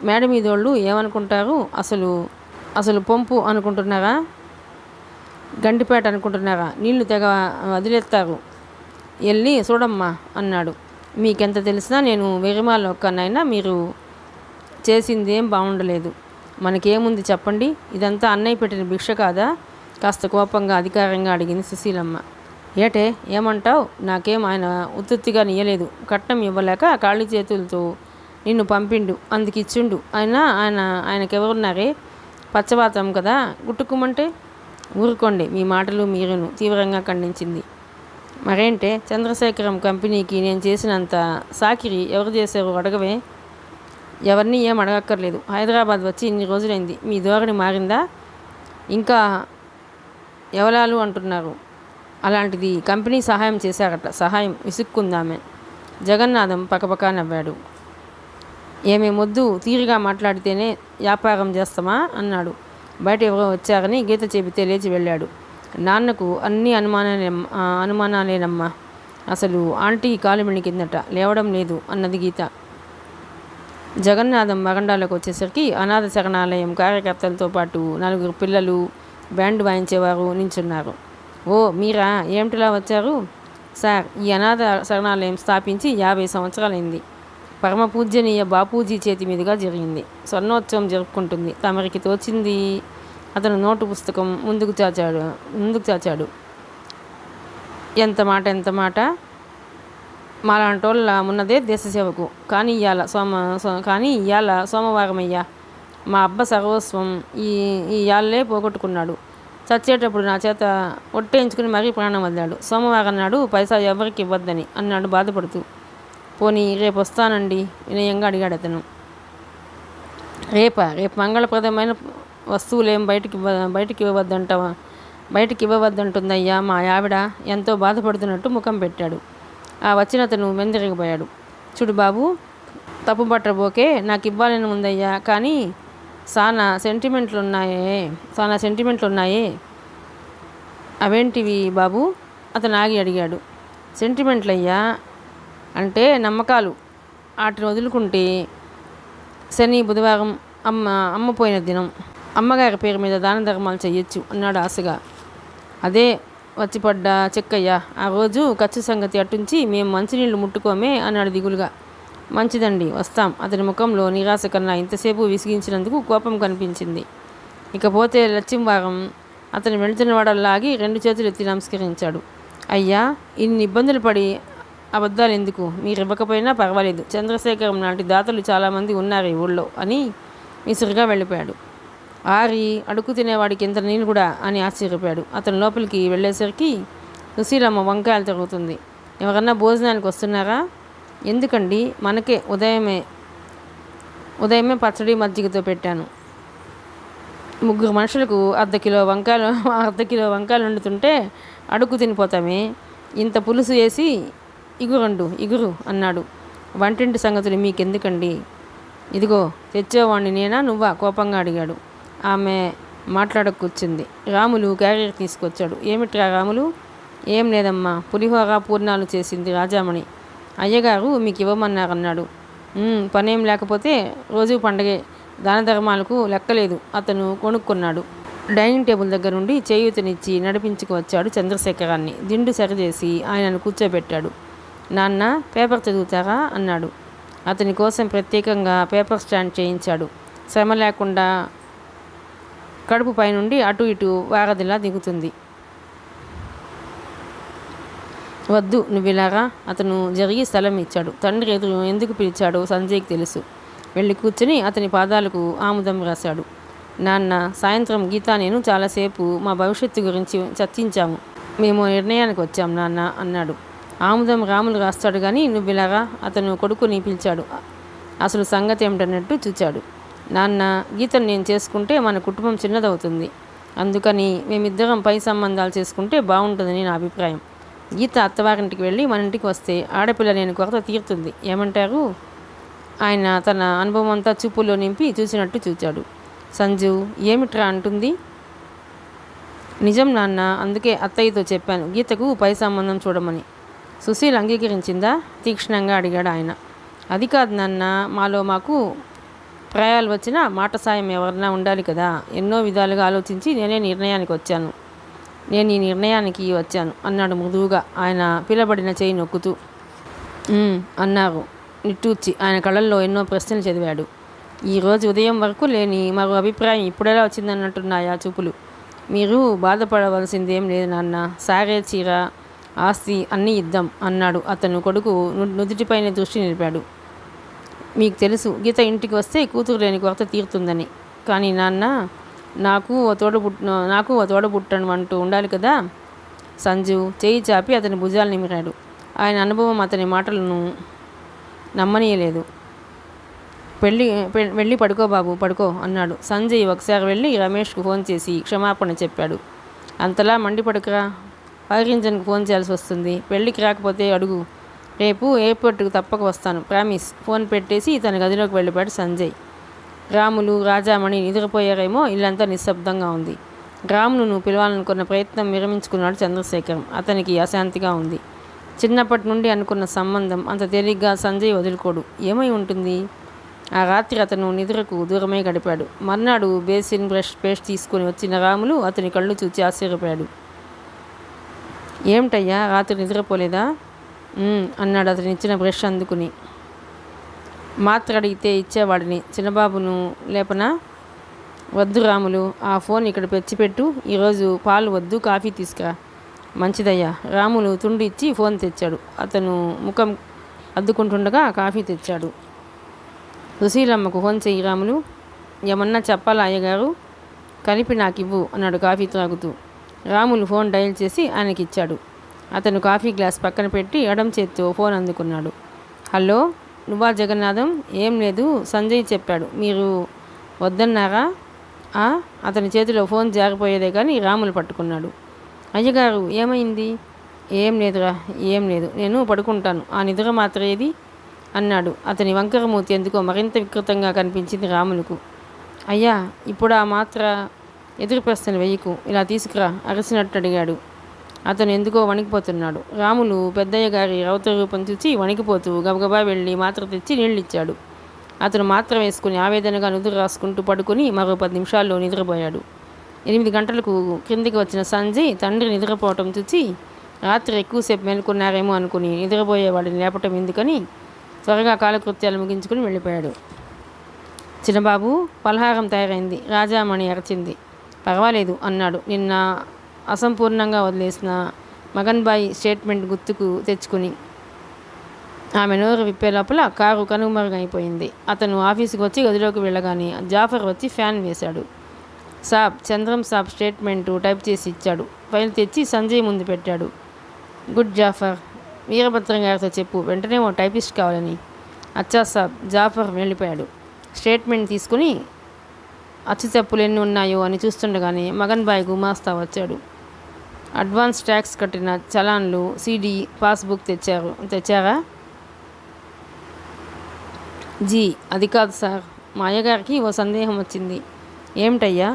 మేడ మీదోళ్ళు ఏమనుకుంటారు? అసలు పొంపు అనుకుంటున్నారా? గండిపేట అనుకుంటున్నారా? నీళ్లు తెగ వదిలేస్తారు. వెళ్ళి చూడమ్మా అన్నాడు. మీకెంత తెలిసినా నేను వెరిమాల ఒక్కనైనా మీరు చేసిందేం బాగుండలేదు. మనకేముంది చెప్పండి? ఇదంతా అన్నయ్య పెట్టిన భిక్ష కాదా? కాస్త కోపంగా అధికారంగా అడిగింది సుశీలమ్మ. ఏటే ఏమంటావు? నాకేం ఆయన ఉత్తుత్తిగా నీయలేదు. కట్నం ఇవ్వలేక ఖాళీ చేతులతో నిన్ను పంపిండు, అందుకిచ్చిండు. ఆయనకెవరున్నారే? పచ్చవాతం కదా, గుట్టుకుమంటే. ఊరుకోండి, మీ మాటలు మీరును తీవ్రంగా ఖండించింది. మరేంటే, చంద్రశేఖరం కంపెనీకి నేను చేసినంత సాకిరి ఎవరు చేశారు అడగవే? ఎవరిని ఏం అడగక్కర్లేదు. హైదరాబాద్ వచ్చి ఇన్ని రోజులైంది. మీ ధోరణి మారిందా? ఇంకా ఎవలాలు అంటున్నారు. అలాంటిది కంపెనీ సహాయం చేశారట. సహాయం విసుక్కుందామె. జగన్నాథం పకపక నవ్వాడు. ఏమేమొద్దు, తీరుగా మాట్లాడితేనే వ్యాపారం చేస్తామా అన్నాడు. బయట ఎవరో వచ్చారని గీత చెబితే లేచి వెళ్ళాడు. నాన్నకు అన్ని అనుమానాలేనమ్మా. అసలు ఆంటీ కాలు కిందట లేవడం లేదు అన్నది గీత. జగన్నాథం వరండాలోకి వచ్చేసరికి అనాథ శరణాలయం కార్యకర్తలతో పాటు 4 పిల్లలు బ్యాండ్ వాయించేవారు నించున్నారు. ఓ మీరా, ఏమిటిలా వచ్చారు? సార్, ఈ అనాథ శరణాలయం స్థాపించి 50 సంవత్సరాలైంది. పరమ పూజ్యనీయ బాపూజీ చేతి మీదుగా జరిగింది. స్వర్ణోత్సవం జరుపుకుంటుంది. తమరికి తోచింది. అతను నోటు పుస్తకం ముందుకు చాచాడు. ఎంత మాట మాలాంటోళ్ళ ఉన్నదే దేశసేవకు. కానీ ఇవాళ సోమవారమయ్యా. మా అబ్బ సర్వస్వం ఈ ఇయాళ్ళే పోగొట్టుకున్నాడు. చచ్చేటప్పుడు నా చేత ఒట్టేయించుకుని మరీ ప్రాణం వదిలాడు. సోమవారం నాడు పైసా ఎవరికి ఇవ్వద్దని అన్నాడు బాధపడుతూ. పోనీ రేపు వస్తానండి వినయంగా అడిగాడు అతను. రేపు మంగళప్రదమైన వస్తువులేం బయటికి ఇవ్వవద్దంటుందయ్యా మా ఆవిడ ఎంతో బాధపడుతున్నట్టు ముఖం పెట్టాడు. ఆ వచ్చిన అతను వెందిరిగిపోయాడు. చూడు బాబు, తప్పు పట్టబోకే, నాకు ఇవ్వాలని ఉందయ్యా, కానీ చాలా సెంటిమెంట్లున్నాయే. అవేంటివి బాబు? అతను ఆగి అడిగాడు. సెంటిమెంట్లయ్యా అంటే నమ్మకాలు. వాటిని వదులుకుంటే శని బుధవారం అమ్మ పోయిన దినం. అమ్మగారి పేరు మీద దాన ధర్మాలు చెయ్యొచ్చు అన్నాడు ఆశగా. అదే వచ్చిపడ్డ చెక్కయ్య. ఆ రోజు ఖర్చు సంగతి అట్టుంచి మేము మంచినీళ్ళు ముట్టుకోమే అన్నాడు దిగులుగా. మంచిదండి, వస్తాం. అతని ముఖంలో నిరాశ కన్నా ఇంతసేపు విసిగించినందుకు కోపం కనిపించింది. ఇకపోతే లక్ష్మీవారం అతను వెళుతున్న వాడల్లాగి 2 చేతులు ఎత్తి నమస్కరించాడు. అయ్యా, ఇన్ని ఇబ్బందులు పడి అబద్ధాలు ఎందుకు? మీరు ఇవ్వకపోయినా పర్వాలేదు. చంద్రశేఖరం లాంటి దాతలు చాలామంది ఉన్నారు ఈ ఊళ్ళో అని విసురుగా వెళ్ళిపోయాడు. అడుగు తినేవాడికి ఎంత నీళ్ళు కూడా అని ఆశ్చర్యపోయాడు. అతను లోపలికి వెళ్ళేసరికి సుశీలమ్మ వంకాయలు తిరుగుతుంది. ఎవరన్నా భోజనానికి వస్తున్నారా? ఎందుకండి, మనకే ఉదయమే పచ్చడి మజ్జిగతో పెట్టాను. 3 మనుషులకు అర్ధ కిలో వంకాయలు వండుతుంటే అడుగు తినిపోతామే. ఇంత పులుసు వేసి ఇగురు అన్నాడు. వంటింటి సంగతులు మీకెందుకండి? ఇదిగో తెచ్చేవాడిని నేనా నువ్వా? కోపంగా అడిగాడు. ఆమె మాట్లాడకూర్చుంది. రాములు క్యారియర్ తీసుకొచ్చాడు. ఏమిట్రా రాములు? ఏం లేదమ్మా, పులిహోర పూర్ణాలు చేసింది రాజామణి. అయ్యగారు మీకు ఇవ్వమన్నారన్నాడు. పనేం లేకపోతే రోజు పండగే, దాన ధర్మాలకు లెక్కలేదు. అతను కొనుక్కున్నాడు. డైనింగ్ టేబుల్ దగ్గర నుండి చేయూతనిచ్చి నడిపించుకువచ్చాడు చంద్రశేఖరాన్ని. దిండు సరిచేసి ఆయనను కూర్చోబెట్టాడు. నాన్న, పేపర్ చదువుతారా అన్నాడు. అతని కోసం ప్రత్యేకంగా పేపర్ స్టాండ్ చేయించాడు. శ్రమ లేకుండా కడుపు పైనుండి అటు ఇటు వారధిలా దిగుతుంది. వద్దు, నువ్విలాగా. అతను జరిగి స్థలం ఇచ్చాడు. తండ్రి ఎందుకు పిలిచాడో సంజయ్కి తెలుసు. వెళ్ళి కూర్చుని అతని పాదాలకు ఆముదం రాశాడు. నాన్న, సాయంత్రం గీత నేను చాలాసేపు మా భవిష్యత్తు గురించి చర్చించాము. మేము నిర్ణయానికి వచ్చాం నాన్న అన్నాడు. ఆముదం రాములు రాస్తాడు కానీ నువ్విలాగా. అతను కొడుకుని పిలిచాడు. అసలు సంగతి ఏమిటన్నట్టు చూచాడు. నాన్న, గీతను నేను చేసుకుంటే మన కుటుంబం చిన్నదవుతుంది. అందుకని మేమిద్దరం పై సంబంధాలు చేసుకుంటే బాగుంటుందని నా అభిప్రాయం. గీత అత్తవారింటికి వెళ్ళి మన ఇంటికి వస్తే ఆడపిల్ల నేను కొరత తీరుతుంది. ఏమంటారు? ఆయన తన అనుభవం అంతా చూపుల్లో నింపి చూసినట్టు చూచాడు. సంజు ఏమిట్రా అంటుంది? నిజం నాన్న, అందుకే అత్తయ్యతో చెప్పాను గీతకు పై సంబంధం చూడమని. సుశీల్ అంగీకరించిందా? తీక్షణంగా అడిగాడు ఆయన. అది కాదు నాన్న, మాకు ప్రాయాలు వచ్చినా మాట సాయం ఎవరన్నా ఉండాలి కదా. ఎన్నో విధాలుగా ఆలోచించి నేను ఈ నిర్ణయానికి వచ్చాను అన్నాడు మృదువుగా ఆయన పిలబడిన చేయి నొక్కుతూ. అన్నారు నిట్టూర్చి. ఆయన కళ్ళల్లో ఎన్నో ప్రశ్నలు చదివాడు. ఈరోజు ఉదయం వరకు లేని మరో అభిప్రాయం ఇప్పుడెలా వచ్చిందన్నట్టున్నాయా చూపులు? మీరు బాధపడవలసిందేం లేదు నాన్న. సారే, చీర, ఆస్తి అన్నీ ఇద్దాం అన్నాడు. అతను కొడుకు నుదుటిపైన దృష్టి నిలిపాడు. మీకు తెలుసు గీత ఇంటికి వస్తే కూతురు లేని కొరత తీరుతుందని. కానీ నాన్న, నాకు ఓ తోడబుట్టను అంటూ ఉండాలి కదా. సంజు చేయి చాపి అతని భుజాలు నిమిరాడు. ఆయన అనుభవం అతని మాటలను నమ్మనీయలేదు. వెళ్ళి పడుకో బాబు పడుకో అన్నాడు. సంజయ్ ఒకసారి వెళ్ళి రమేష్కు ఫోన్ చేసి క్షమాపణ చెప్పాడు. అంతలా మండిపడకరా, ఫైర్ ఇంజన్కి ఫోన్ చేయాల్సి వస్తుంది. పెళ్ళికి రాకపోతే అడుగు, రేపు ఎయిర్పోర్ట్కి తప్పక వస్తాను, ప్రామిస్. ఫోన్ పెట్టేసి తన గదిలోకి వెళ్ళిపోయాడు సంజయ్. రాములు, రాజామణి నిద్రపోయారేమో. ఇల్లంతా నిశ్శబ్దంగా ఉంది. రామును పిలవాలనుకున్న ప్రయత్నం విరమించుకున్నాడు చంద్రశేఖరం. అతనికి అశాంతిగా ఉంది. చిన్నప్పటి నుండి అనుకున్న సంబంధం అంత తేలిగ్గా సంజయ్ వదులుకోడు. ఏమై ఉంటుంది? ఆ రాత్రి అతను నిద్రకు దూరమై గడిపాడు. మర్నాడు బేసిన్ బ్రష్ పేస్ట్ తీసుకుని వచ్చిన రాములు అతని కళ్ళు చూచి ఆశ్చర్యపోయాడు. ఏమిటయ్యా, రాత్రి నిద్రపోలేదా అన్నాడు అతను ఇచ్చిన బ్రష్ అందుకుని. మాత్ర అడిగితే ఇచ్చేవాడిని, చిన్నబాబును లేపనా? వద్దు రాములు, ఆ ఫోన్ ఇక్కడ పెచ్చిపెట్టు. ఈరోజు పాలు వద్దు, కాఫీ తీసుకురా. మంచిదయ్యా. రాములు తుండి ఇచ్చి ఫోన్ తెచ్చాడు. అతను ముఖం అద్దుకుంటుండగా కాఫీ తెచ్చాడు. సుశీలమ్మకు ఫోన్ చెయ్యి రాములు. ఏమన్నా చెప్పాలా అయ్యగారు? కలిపి నాకు ఇవ్వు అన్నాడు కాఫీ త్రాగుతూ. రాములు ఫోన్ డయల్ చేసి ఆయనకి ఇచ్చాడు. అతను కాఫీ గ్లాస్ పక్కన పెట్టి ఎడం చేత్తో ఫోన్ అందుకున్నాడు. హలో, నువ్వా జగన్నాథం? ఏం లేదు, సంజయ్ చెప్పాడు. మీరు వద్దన్నారా? అతని చేతిలో ఫోన్ జారిపోయేదే కానీ రాములు పట్టుకున్నాడు. అయ్యగారు ఏమైంది? ఏం లేదురా, ఏం లేదు, నేను పడుకుంటాను. ఆ నిద్ర మాత్రం ఏది అన్నాడు. అతని వంకరమూర్తి ఎందుకో మరింత వికృతంగా కనిపించింది రాములకు. అయ్యా, ఇప్పుడు ఆ మాత్ర ఎదురు ప్రశ్నలు వెయ్యకు, ఇలా తీసుకురా అరసినట్టు అడిగాడు. అతను ఎందుకో వణికిపోతున్నాడు. రాములు పెద్దయ్య గారి రౌత రూపం చూసి వణికిపోతూ గబగబా వెళ్ళి మాత్ర తెచ్చి నీళ్ళిచ్చాడు. అతను మాత్ర వేసుకుని ఆవేదనగా నుదురు రాసుకుంటూ పడుకుని మరో 10 నిమిషాల్లో నిద్రపోయాడు. 8 గంటలకు క్రిందికి వచ్చిన సంజయ్ తండ్రి నిద్రపోవటం చూసి రాత్రి ఎక్కువసేపు మేలుకున్నారేమో అనుకుని నిద్రపోయేవాడిని లేపటం ఎందుకని త్వరగా కాలకృత్యాలు ముగించుకుని వెళ్ళిపోయాడు. చిన్నబాబు, పలహారం తయారైంది, రాజామణి అరచింది. పర్వాలేదు అన్నాడు నిన్న అసంపూర్ణంగా వదిలేసిన మగన్బాయి స్టేట్మెంట్ గుర్తుకు తెచ్చుకుని. ఆమె నోరు విప్పే లోపల కారు కనుమరుగైపోయింది. అతను ఆఫీసుకు వచ్చి గదిలోకి వెళ్ళగానే జాఫర్ వచ్చి ఫ్యాన్ వేశాడు. సాబ్, చంద్రం సాబ్ స్టేట్మెంటు టైప్ చేసి ఇచ్చాడు. ఫైల్ తెచ్చి సంజయ్ ముందు పెట్టాడు. గుడ్ జాఫర్, వీరభద్రం గారితో చెప్పు, వెంటనే ఓ టైపిస్ట్ కావాలని. అచ్చా సాబ్. జాఫర్ వెళ్ళిపోయాడు. స్టేట్మెంట్ తీసుకుని అచ్చు చెప్పులు ఎన్ని ఉన్నాయో అని చూస్తుండగానే మగన్ బాయ్ గుమాస్తా వచ్చాడు. అడ్వాన్స్ ట్యాక్స్ కట్టిన చలాన్లు, సీడీ, పాస్బుక్ తెచ్చారా? జీ, అది కాదు సార్. మా అయ్యగారికి ఓ సందేహం వచ్చింది. ఏమిటయ్యా?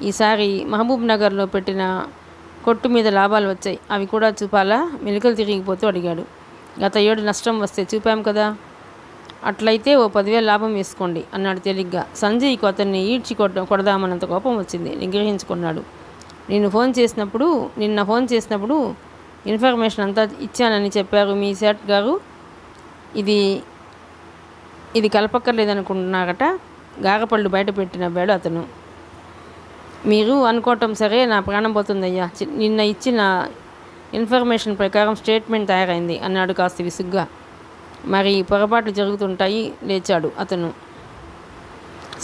ఈసారి మహబూబ్ నగర్లో పెట్టిన కొట్టు మీద లాభాలు వచ్చాయి, అవి కూడా చూపాలా? మెలికలు తిరిగిపోతూ అడిగాడు. గత ఏడు నష్టం వస్తే చూపాం కదా. అట్లయితే ఓ 10,000 లాభం వేసుకోండి అన్నాడు తేలిగ్గా. సంజయ్కు అతన్ని ఈడ్చి కొడదామన్నంత కోపం వచ్చింది. నిగ్రహించుకున్నాడు. నిన్న ఫోన్ చేసినప్పుడు ఇన్ఫర్మేషన్ అంతా ఇచ్చానని చెప్పారు మీ సేట్ గారు. ఇది కలపక్కర్లేదనుకుంటున్నారట. గారపళ్ళు బయట పెట్టి నవ్వాడు అతను. మీరు అనుకోవటం సరే, నా ప్రాణం పోతుందయ్యా. నిన్న ఇచ్చిన ఇన్ఫర్మేషన్ ప్రకారం స్టేట్మెంట్ తయారైంది అన్నాడు కాస్త విసుగ్గా. మరి పొరపాట్లు జరుగుతుంటాయి. లేచాడు అతను.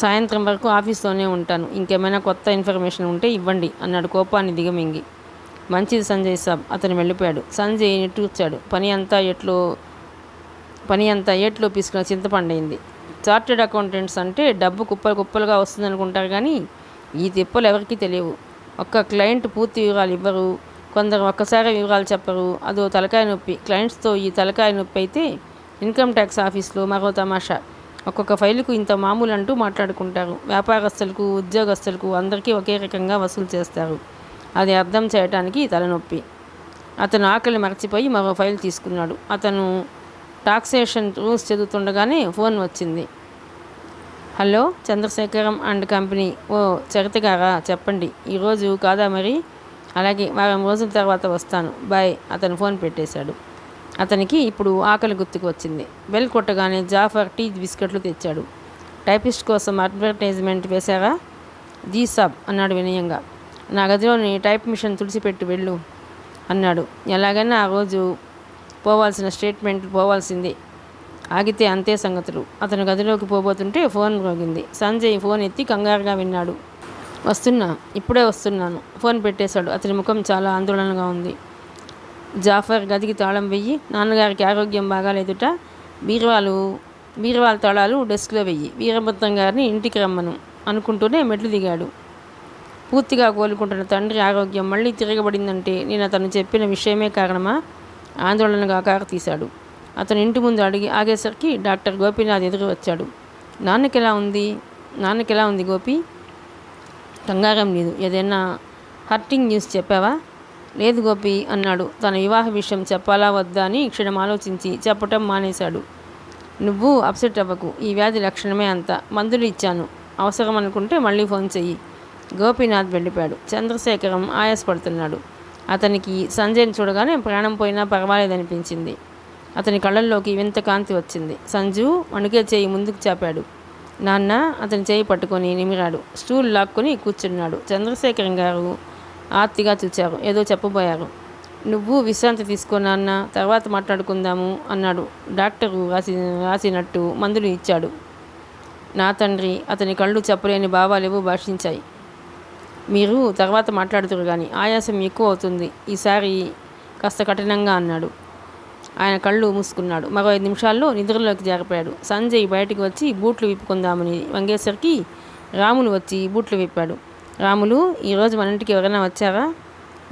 సాయంత్రం వరకు ఆఫీస్లోనే ఉంటాను, ఇంకేమైనా కొత్త ఇన్ఫర్మేషన్ ఉంటే ఇవ్వండి అన్నాడు కోపాన్ని దిగమింగి. మంచిది సంజయ్ సాబ్. అతను వెళ్ళిపోయాడు. సంజయ్ నిట్టూర్చాడు. పని అంతా ఏట్లో పీసుకున్న చింతపండైంది. చార్టెడ్ అకౌంటెంట్స్ అంటే డబ్బు కుప్పలుగా వస్తుందనుకుంటారు కానీ ఈ తిప్పలు ఎవరికీ తెలియవు. ఒక్క క్లయింట్ పూర్తి వివరాలు ఇవ్వరు, కొందరు ఒక్కసారి వివరాలు చెప్పరు. అదో తలకాయ నొప్పి. క్లయింట్స్తో ఈ తలకాయ నొప్పి అయితే ఇన్కమ్ ట్యాక్స్ ఆఫీస్లో మరో తమాషా. ఒక్కొక్క ఫైలుకు ఇంత మామూలు అంటూ మాట్లాడుకుంటారు. వ్యాపారస్తులకు, ఉద్యోగస్తులకు అందరికీ ఒకే రకంగా వసూలు చేస్తారు. అది అర్థం చేయడానికి తలనొప్పి. అతను ఆకలి మర్చిపోయి మరో ఫైల్ తీసుకున్నాడు. అతను టాక్సేషన్ రూల్స్ చదువుతుండగానే ఫోన్ వచ్చింది. Hello, Chandrasekharam and company. ఓ చరిత గారా, చెప్పండి. ఈరోజు కాదా మరి? అలాగే, వారం రోజుల తర్వాత వస్తాను, బాయ్. అతను ఫోన్ పెట్టేశాడు. అతనికి ఇప్పుడు ఆకలి గుర్తుకు వచ్చింది. బెల్ కొట్టగానే జాఫర్ టీ బిస్కెట్లు తెచ్చాడు. టైపిస్ట్ కోసం అడ్వర్టైజ్మెంట్ వేశారా? జీ సాబ్ అన్నాడు వినయంగా. నా గదిలోని టైప్ మిషన్ తుడిచిపెట్టి వెళ్ళు అన్నాడు. ఎలాగైనా ఆ రోజు పోవాల్సిన స్టేట్మెంట్లు పోవాల్సిందే. ఆగితే అంతే సంగతులు. అతను గదిలోకి పోబోతుంటే ఫోన్ మోగింది. సంజయ్ ఫోన్ ఎత్తి కంగారుగా విన్నాడు. వస్తున్నా, ఇప్పుడే వస్తున్నాను. ఫోన్ పెట్టేశాడు. అతని ముఖం చాలా ఆందోళనగా ఉంది. జాఫర్, గదికి తాళం వెయ్యి. నాన్నగారికి ఆరోగ్యం బాగాలేదుట. బీరువాలు బీరువాల తాళాలు డెస్క్లో వెయ్యి, వీరభద్రం గారిని ఇంటికి రమ్మను అనుకుంటూనే మెట్లు దిగాడు. పూర్తిగా కోలుకుంటున్న తండ్రి ఆరోగ్యం మళ్ళీ తిరగబడిందంటే నేను అతను చెప్పిన విషయమే కారణమా? ఆందోళనగా కారు తీశాడు. అతను ఇంటి ముందు ఆగేసరికి డాక్టర్ గోపీనాథ్ ఎదురు వచ్చాడు. నాన్నకెలా ఉంది గోపి? కంగారం లేదు. ఏదైనా హర్టింగ్ న్యూస్ చెప్పావా? లేదు గోపి అన్నాడు. తన వివాహ విషయం చెప్పాలా వద్దా అని క్షణం ఆలోచించి చెప్పటం మానేశాడు. నువ్వు అప్సెట్ అవ్వకు, ఈ వ్యాధి లక్షణమే అంత. మందులు ఇచ్చాను, అవసరం అనుకుంటే మళ్ళీ ఫోన్ చెయ్యి. గోపీనాథ్ వెళ్ళిపోయాడు. చంద్రశేఖరం ఆయాసపడుతున్నాడు. అతనికి సంజయ్ని చూడగానే ప్రాణం పోయినా పర్వాలేదనిపించింది. అతని కళ్ళల్లోకి వింత కాంతి వచ్చింది. సంజు వణుకే చేయి ముందుకు చాపాడు. నాన్న అతని చేయి పట్టుకొని నిమిరాడు. స్టూల్ లాక్కొని కూర్చున్నాడు. చంద్రశేఖరం గారు ఆర్తిగా చూచారు. ఏదో చెప్పబోయారు. నువ్వు విశ్రాంతి తీసుకో నాన్న, తర్వాత మాట్లాడుకుందాము అన్నాడు. డాక్టరు రాసినట్టు మందులు ఇచ్చాడు. నా తండ్రి, అతని కళ్ళు చెప్పలేని భావాలేవో భాషించాయి. మీరు తర్వాత మాట్లాడుతురు కానీ ఆయాసం ఎక్కువ అవుతుంది ఈసారి కాస్త కఠినంగా అన్నాడు. ఆయన కళ్ళు మూసుకున్నాడు. మరో 5 నిమిషాల్లో నిద్రలోకి జారిపోయాడు. సంజయ్ బయటికి వచ్చి బూట్లు విప్పుకుందామని వంగేసరికి రాములు వచ్చి బూట్లు విప్పాడు. రాములు, ఈరోజు మన ఇంటికి ఎవరైనా వచ్చారా?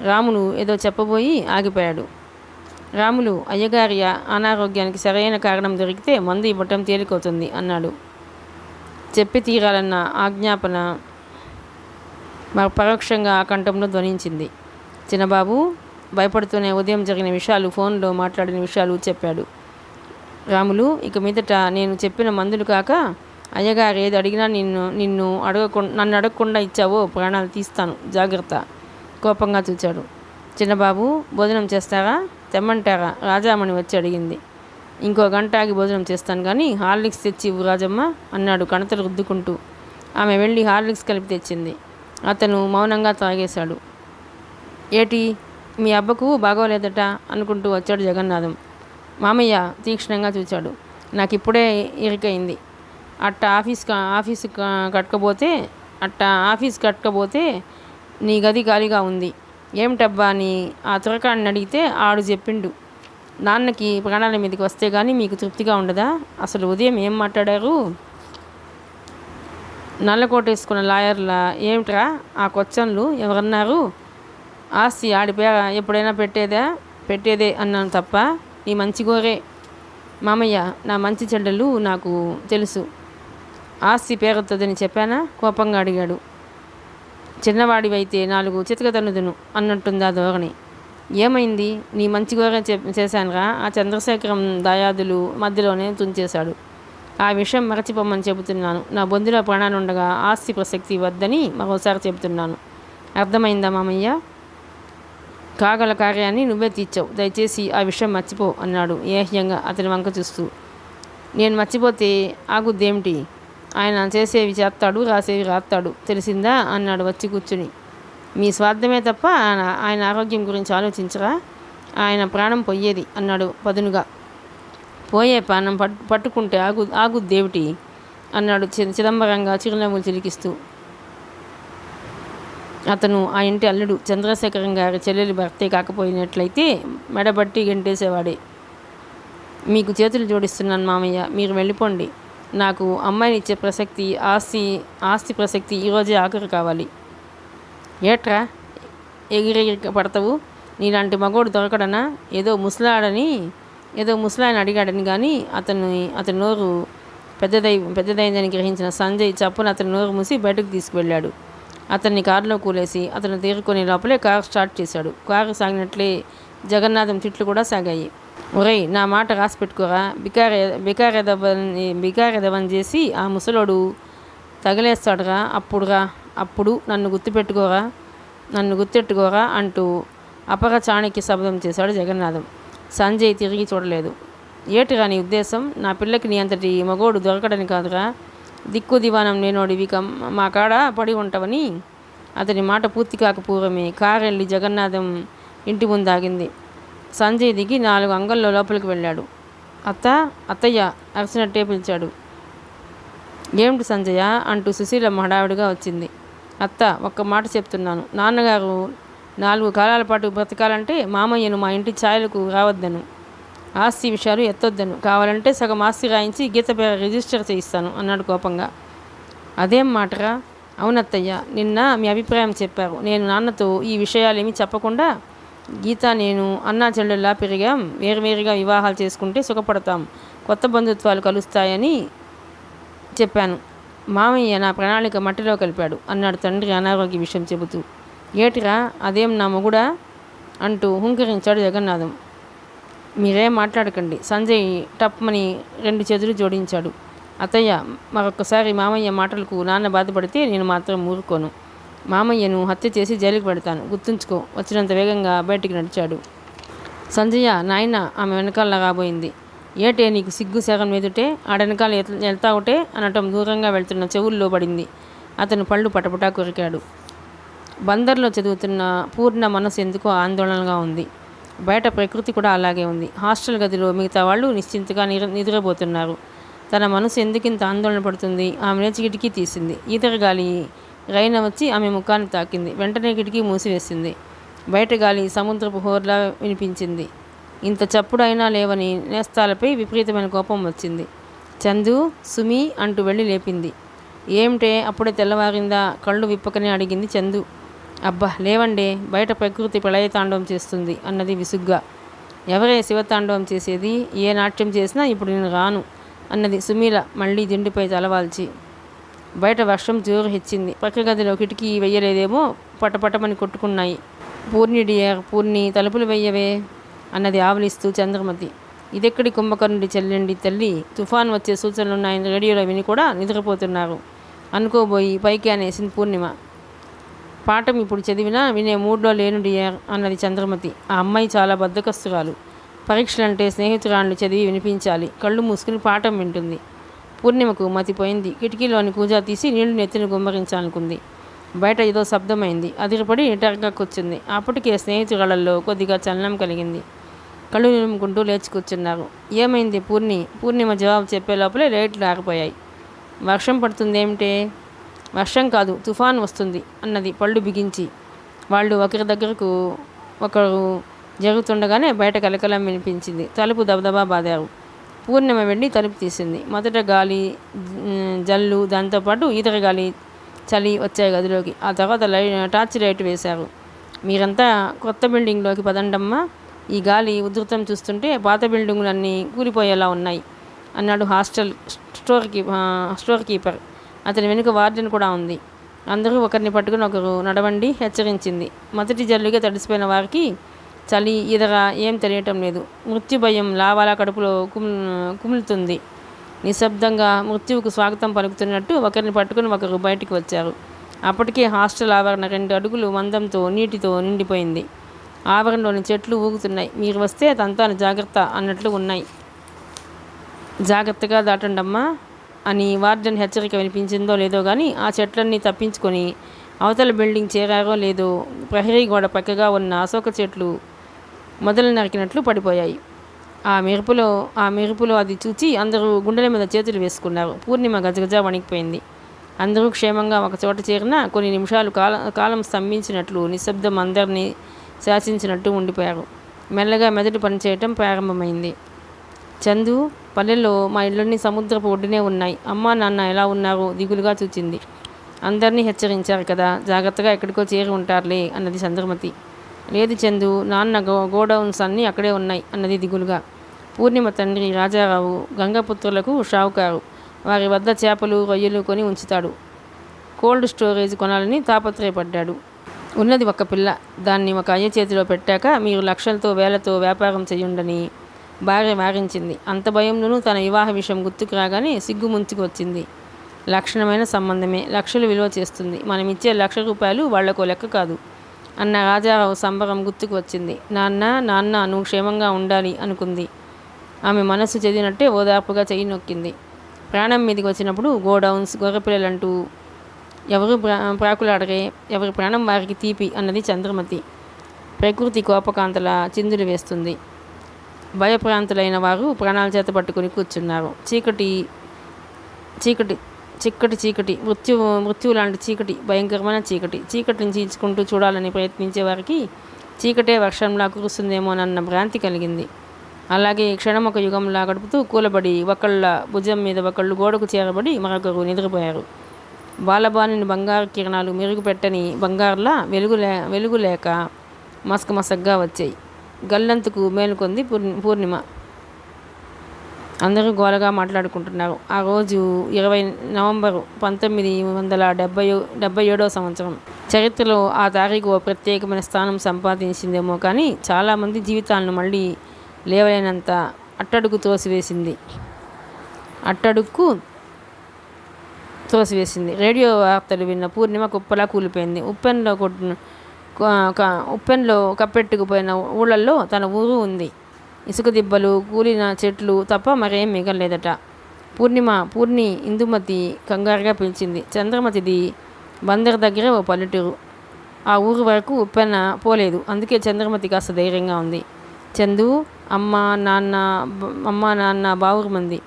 రాములు ఏదో చెప్పబోయి ఆగిపోయాడు. రాములు, అయ్యగారి అనారోగ్యానికి సరైన కారణం దొరికితే మందు ఇవ్వటం తేలికవుతుంది అన్నాడు. చెప్పి తీరాలన్న ఆజ్ఞాపన పరోక్షంగా ఆ కంఠంలో ధ్వనించింది. చిన్నబాబు భయపడుతూనే ఉదయం జరిగిన విషయాలు, ఫోన్లో మాట్లాడిన విషయాలు చెప్పాడు. రాములు, ఇక మీదట నేను చెప్పిన మందులు కాక అయ్యగారు ఏది అడిగినా నన్ను అడగకుండా ఇచ్చావో ప్రాణాలు తీస్తాను, జాగ్రత్త. కోపంగా చూచాడు. చిన్నబాబు భోజనం చేస్తారా? తెమ్మంటారా? రాజామణి వచ్చి అడిగింది. ఇంకో గంట ఆగి భోజనం చేస్తాను కానీ హార్లిక్స్ తెచ్చి ఇవ్వు రాజమ్మ అన్నాడు కణతలు రుద్దుకుంటూ. ఆమె వెళ్ళి హార్లిక్స్ కలిపి తెచ్చింది. అతను మౌనంగా తాగేశాడు. ఏటి మీ అబ్బకు బాగోలేదట అనుకుంటూ వచ్చాడు జగన్నాథం. మామయ్య తీక్షణంగా చూచాడు. నాకు ఇప్పుడే ఇరికైంది. ఆఫీస్ కట్టకపోతే నీ గది ఖాళీగా ఉంది. ఏమిటబ్బా అని ఆ తురకాన్ని అడిగితే ఆడు చెప్పిండు, నాన్నకి ప్రాణాల మీదకి వస్తే కానీ మీకు తృప్తిగా ఉండదా? అసలు ఉదయం ఏం మాట్లాడారు? నల్లకోటేసుకున్న లాయర్ల ఏమిట్రా ఆ క్వశ్చన్లు? ఎవరన్నారు? ఆస్తి ఆడి పేర ఎప్పుడైనా పెట్టేదే అన్నాను తప్ప నీ మంచి గోరే. మామయ్య, నా మంచి చెడ్డలు నాకు తెలుసు. ఆస్తి పేరుతుందని చెప్పానా? కోపంగా అడిగాడు. చిన్నవాడివైతే 4 చితకతన్నుదును అన్నట్టుందా ధోరణి. ఏమైంది? నీ మంచి గోరే చేశానురా. ఆ చంద్రశేఖరం దాయాదులు మధ్యలోనే తుంచేశాడు. ఆ విషయం మరచిపోమని చెబుతున్నాను. నా బొందిలో ప్రాణాలుండగా ఆస్తి ప్రసక్తి వద్దని మరోసారి చెబుతున్నాను. అర్థమైందా మామయ్య? కాగల కార్యాన్ని నువ్వే తీర్చావు. దయచేసి ఆ విషయం మర్చిపో అన్నాడు ఏహ్యంగా అతని వంక చూస్తూ. నేను మర్చిపోతే ఆగుద్దేమిటి? ఆయన చేసేవి చేస్తాడు, రాసేవి రాస్తాడు, తెలిసిందా అన్నాడు వచ్చి కూర్చుని. మీ స్వార్థమే తప్ప ఆయన ఆరోగ్యం గురించి ఆలోచించరా? ఆయన ప్రాణం పోయేది అన్నాడు పదునుగా. పోయే ప్రాణం పట్టుకుంటే ఆగుద్దేమిటి అన్నాడు చిదంబరంగా చిరునవ్వులు చిలికిస్తూ. అతను ఆ ఇంటి అల్లుడు. చంద్రశేఖరం గారి చెల్లెలి భర్తే కాకపోయినట్లయితే మెడబట్టి గెంటేసేవాడే. మీకు చేతులు జోడిస్తున్నాను మామయ్య, మీరు వెళ్ళిపోండి. నాకు అమ్మాయిని ఇచ్చే ప్రసక్తి, ఆస్తి ప్రసక్తి ఈరోజే ఆఖరు కావాలి. ఏట్రా ఎగిరెగిరి పడతావు? నీలాంటి మగోడు దొరకడనా? ఏదో ముసలాయన అడిగాడని కానీ అతని నోరు పెద్దదైందని గ్రహించిన సంజయ్ చప్పున అతని నోరు మూసి బయటకు తీసుకువెళ్ళాడు. అతన్ని కారులో కూలేసి అతను తీరుకునే లోపలే కారు స్టార్ట్ చేశాడు. కారు సాగినట్లే జగన్నాథం తిట్లు కూడా సాగాయి. ఒరేయ్, నా మాట రాసి పెట్టుకోరా. బికారెదవని చేసి ఆ ముసలోడు తగిలేస్తాడురా. అప్పుడు నన్ను గుర్తెట్టుకోరా అంటూ అపర చాణక్య శబ్దం చేశాడు జగన్నాథం. సంజయ్ తిరిగి చూడలేదు. ఏటిరా నీ ఉద్దేశం? నా పిల్లకి నీ అంతటి మగోడు దొరకడని కాదురా. దిక్కు దివానం లేనోడివి మా కాడ పడి ఉంటావని. అతని మాట పూర్తి కాకపోవడమే కారు వెళ్ళి జగన్నాథం ఇంటి ముందు ఆగింది. సంజయ్ దిగి 4 అంగల్లో లోపలికి వెళ్ళాడు. అత్తయ్య అరిచినట్టే పిలిచాడు. ఏమిటి సంజయ అంటూ సుశీలమ్మ హడావిడిగా వచ్చింది. అత్త, ఒక్క మాట చెప్తున్నాను. నాన్నగారు 4 కాలాల పాటు బ్రతకాలంటే మామయ్యను మా ఇంటి ఛాయలకు రావద్దను. ఆస్తి విషయాలు ఎత్తొద్దను, కావాలంటే సగం ఆస్తి రాయించి గీత పేర రిజిస్టర్ చేయిస్తాను అన్నాడు కోపంగా. అదేం మాటరా? అవునత్తయ్య, నిన్న మీ అభిప్రాయం చెప్పారు. నేను నాన్నతో ఈ విషయాలేమీ చెప్పకుండా గీత నేను అన్నా చెల్లెల్లా పెరిగాం, వేరువేరుగా వివాహాలు చేసుకుంటే సుఖపడతాం, కొత్త బంధుత్వాలు కలుస్తాయని చెప్పాను. మామయ్య నా ప్రణాళిక మట్టిలో కలిపాడు అన్నాడు తండ్రి అనారోగ్య విషయం చెబుతూ. ఏటిరా అదేం నా మొగుడా అంటూ హుంకరించాడు జగన్నాథం. మీరేం మాట్లాడకండి. సంజయ్ టప్మని 2 చేతులు జోడించాడు. అత్తయ్య, మరొక్కసారి మామయ్య మాటలకు నాన్న బాధపడితే నేను మాత్రం ఊరుకోను. మామయ్యను హత్య చేసి జైలుకి పెడతాను, గుర్తుంచుకో. వచ్చినంత వేగంగా బయటికి నడిచాడు. సంజయ్య, నాయన ఆమె వెనకాల రాబోయింది. ఏటే నీకు సిగ్గు శరం మీదుటే, ఆడెనకాల వెళ్తావుటే అనటం దూరంగా వెళ్తున్న చెవుల్లో పడింది. అతను పళ్ళు పటపటా కొరికాడు. బందర్లో చదువుతున్న పూర్ణ మనసు ఎందుకో ఆందోళనగా ఉంది. బయట ప్రకృతి కూడా అలాగే ఉంది. హాస్టల్ గదిలో మిగతా వాళ్ళు నిశ్చింతగా నిద్రపోతున్నారు. తన మనసు ఎందుకింత ఆందోళన పడుతుంది? ఆమె లేచి కిటికీ తీసింది. ఈతర గాలి రైన వచ్చి ఆమె ముఖాన్ని తాకింది. వెంటనే కిటికీ మూసివేసింది. బయట గాలి సముద్రపు హోర్లా వినిపించింది. ఇంత చప్పుడు అయినా లేవని నేస్తాలపై విపరీతమైన కోపం వచ్చింది. చందు, సుమి అంటూ వెళ్ళి లేపింది. ఏమిటే అప్పుడే తెల్లవారిందా? కళ్ళు విప్పకనే అడిగింది చందు. అబ్బా లేవండే, బయట ప్రకృతి ప్రళయతాండవం చేస్తుంది అన్నది విసుగ్గా. ఎవరే శివతాండవం చేసేది? ఏ నాట్యం చేసినా ఇప్పుడు నేను రాను అన్నది సుమీల మళ్ళీ దిండుపై తలవాల్చి. బయట వర్షం జోరు హెచ్చింది. పక్క గదిలో కిటికీ వెయ్యలేదేమో, పటపటమని కొట్టుకున్నాయి. పూర్ణి డియర్, పూర్ణి తలుపులు వెయ్యవే అన్నది ఆవలిస్తూ చంద్రమతి. ఇదెక్కడి కుంభకర్ణుడి చెల్లెండి తల్లి, తుఫాన్ వచ్చే సూచనలున్నాయని రేడియోలో విని కూడా నిద్రపోతున్నారు అనుకోబోయి పైకి అనేసింది పూర్ణిమ. పాఠం ఇప్పుడు చదివినా వినే మూడ్లో లేను డియర్ అన్నది చంద్రమతి. ఆ అమ్మాయి చాలా బద్ధకస్తురాలు. పరీక్షలంటే స్నేహితురాళ్ళు చదివి వినిపించాలి, కళ్ళు మూసుకుని పాఠం వింటుంది. పూర్ణిమకు మతిపోయింది. కిటికీలోని కూజా తీసి నీళ్లు నెత్తిని గుమ్మరించాలనుకుంది. బయట ఏదో శబ్దమైంది. అదిరిపడి టర్గకొచ్చింది. అప్పటికే స్నేహితురాళ్ళల్లో కొద్దిగా చలనం కలిగింది. కళ్ళు నిలుముకుంటూ లేచి కూర్చున్నారు. ఏమైంది పూర్ణిమ జవాబు చెప్పే లోపలే లైట్లు ఆరిపోయాయి. వర్షం పడుతుందేమిటే? వర్షం కాదు, తుఫాన్ వస్తుంది అన్నది పళ్ళు బిగించి. వాళ్ళు ఒకరి దగ్గరకు ఒకరు జరుగుతుండగానే బయట కలకలం వినిపించింది. తలుపు దబదబా బాదారు. పూర్ణిమ వెళ్ళి తలుపు తీసింది. మొదట గాలి, జల్లు, దాంతోపాటు ఈతర గాలి, చలి వచ్చాయి గదిలోకి. ఆ తర్వాత టార్చ్ లైట్ వేశారు. మీరంతా కొత్త బిల్డింగ్లోకి పదండమ్మా, ఈ గాలి ఉధృతం చూస్తుంటే పాత బిల్డింగులన్నీ కూలిపోయేలా ఉన్నాయి అన్నాడు హాస్టల్ స్టోర్ కీపర్. అతని వెనుక వార్డెన్ కూడా ఉంది. అందరూ ఒకరిని పట్టుకుని ఒకరు నడవండి హెచ్చరించింది. మొదటి జల్లుగా తడిసిపోయిన వారికి చలి ఈదర ఏం తెలియటం లేదు. మృత్యు భయం లావాలా కడుపులో కుములుతుంది. నిశ్శబ్దంగా మృత్యువుకు స్వాగతం పలుకుతున్నట్టు ఒకరిని పట్టుకుని ఒకరు బయటికి వచ్చారు. అప్పటికే హాస్టల్ ఆవరణ 2 అడుగులు మందంతో నీటితో నిండిపోయింది. ఆవరణలోని చెట్లు ఊగుతున్నాయి. మీరు వస్తే తంతాను జాగ్రత్త అన్నట్లు ఉన్నాయి. జాగ్రత్తగా దాటండమ్మా అని వార్డెన్ హెచ్చరిక వినిపించిందో లేదో కానీ ఆ చెట్లన్నీ తప్పించుకొని అవతల బిల్డింగ్ చేరారో లేదో ప్రహరీ గోడ పక్కగా ఉన్న అశోక చెట్లు మొదలు నరికినట్లు పడిపోయాయి. ఆ మెరుపులో అది చూచి అందరూ గుండెల మీద చేతులు వేసుకున్నారు. పూర్ణిమ గజగజ వణికిపోయింది. అందరూ క్షేమంగా ఒక చోట చేరినా కొన్ని నిమిషాలు కాలం స్తంభించినట్లు నిశ్శబ్దం అందరినీ శాసించినట్టు ఉండిపోయారు. మెల్లగా మెదడు పనిచేయటం ప్రారంభమైంది. చందు, పల్లెల్లో మా ఇళ్ళన్నీ సముద్రపు ఒడ్డునే ఉన్నాయి. అమ్మా నాన్న ఎలా ఉన్నారో దిగులుగా చూచింది. అందరినీ హెచ్చరించారు కదా, జాగ్రత్తగా ఎక్కడికో చేరి ఉంటారులే అన్నది చంద్రమతి. లేదు చందు, నాన్న గోడౌన్స్ అన్నీ అక్కడే ఉన్నాయి అన్నది దిగులుగా. పూర్ణిమ తండ్రి రాజారావు గంగపుత్రులకు షావుకారు. వారి వద్ద చేపలు, రొయ్యలు కొని ఉంచుతాడు. కోల్డ్ స్టోరేజ్ కొనాలని తాపత్రయపడ్డాడు. ఉన్నది ఒక పిల్ల, దాన్ని ఒక అయ్య చేతిలో పెట్టాక మీరు లక్షలతో వేలతో వ్యాపారం చేయుండని భార్య వారించింది. అంత భయంలోనూ తన వివాహ విషయం గుర్తుకు రాగానే సిగ్గు ముంచుకు వచ్చింది. లక్షణమైన సంబంధమే, లక్షలు విలువ చేస్తుంది. మనం ఇచ్చే ₹1,00,000 వాళ్లకో లెక్క కాదు అన్న రాజారావు సంబరం గుర్తుకు వచ్చింది. నాన్న నువ్వు క్షేమంగా ఉండాలి అనుకుంది. ఆమె మనస్సు చెదినట్టే ఓదార్పుగా చెయ్యి నొక్కింది. ప్రాణం మీదకి వచ్చినప్పుడు గోడౌన్స్, గొర్రెపిల్లలంటూ ఎవరు ప్రాకులాడరే, ఎవరి ప్రాణం వారికి తీపి అన్నది చంద్రమతి. ప్రకృతి కోపకాంతల చిందులు వేస్తుంది. భయప్రాంతులైన వారు ప్రాణాల చేత పట్టుకుని కూర్చున్నారు. చీకటి మృత్యువు లాంటి చీకటి, భయంకరమైన చీకటిని చీల్చుకుంటూ చూడాలని ప్రయత్నించే వారికి చీకటే వర్షంలా కురుస్తుందేమోనన్న భ్రాంతి కలిగింది. అలాగే క్షణం ఒక యుగంలా గడుపుతూ కూలబడి ఒకళ్ళ భుజం మీద ఒకళ్ళు గోడకు చేరబడి మరొకరు నిద్రపోయారు. బాలబాణిని బంగారు కిరణాలు మెరుగుపెట్టని బంగారులా వెలుగు లేక మసకమసగ్గా వచ్చాయి. గల్లంతుకు మేలుకొంది పూర్ణిమ. అందరూ గోలగా మాట్లాడుకుంటున్నారు. ఆ రోజు 20 నవంబరు 1977 సంవత్సరం. చరిత్రలో ఆ తారీఖు ఓ ప్రత్యేకమైన స్థానం సంపాదించిందేమో కానీ చాలామంది జీవితాలను మళ్ళీ లేవలేనంత అట్టడుగు తోసివేసింది. రేడియో వార్తలు విన్న పూర్ణిమ కుప్పలా కూలిపోయింది. ఉప్పెన్లో కప్పెట్టుకుపోయిన ఊళ్ళల్లో తన ఊరు ఉంది. ఇసుక దిబ్బలు, కూలిన చెట్లు తప్ప మరేం మిగలలేదట. పూర్ణి ఇందుమతి కంగారుగా పిలిచింది. చంద్రమతిది బందర్ దగ్గర ఓ పల్లెటూరు. ఆ ఊరు వరకు ఉప్పెన పోలేదు. అందుకే చంద్రమతి కాస్త ధైర్యంగా ఉంది. చందు అమ్మ నాన్న బావురు మంది,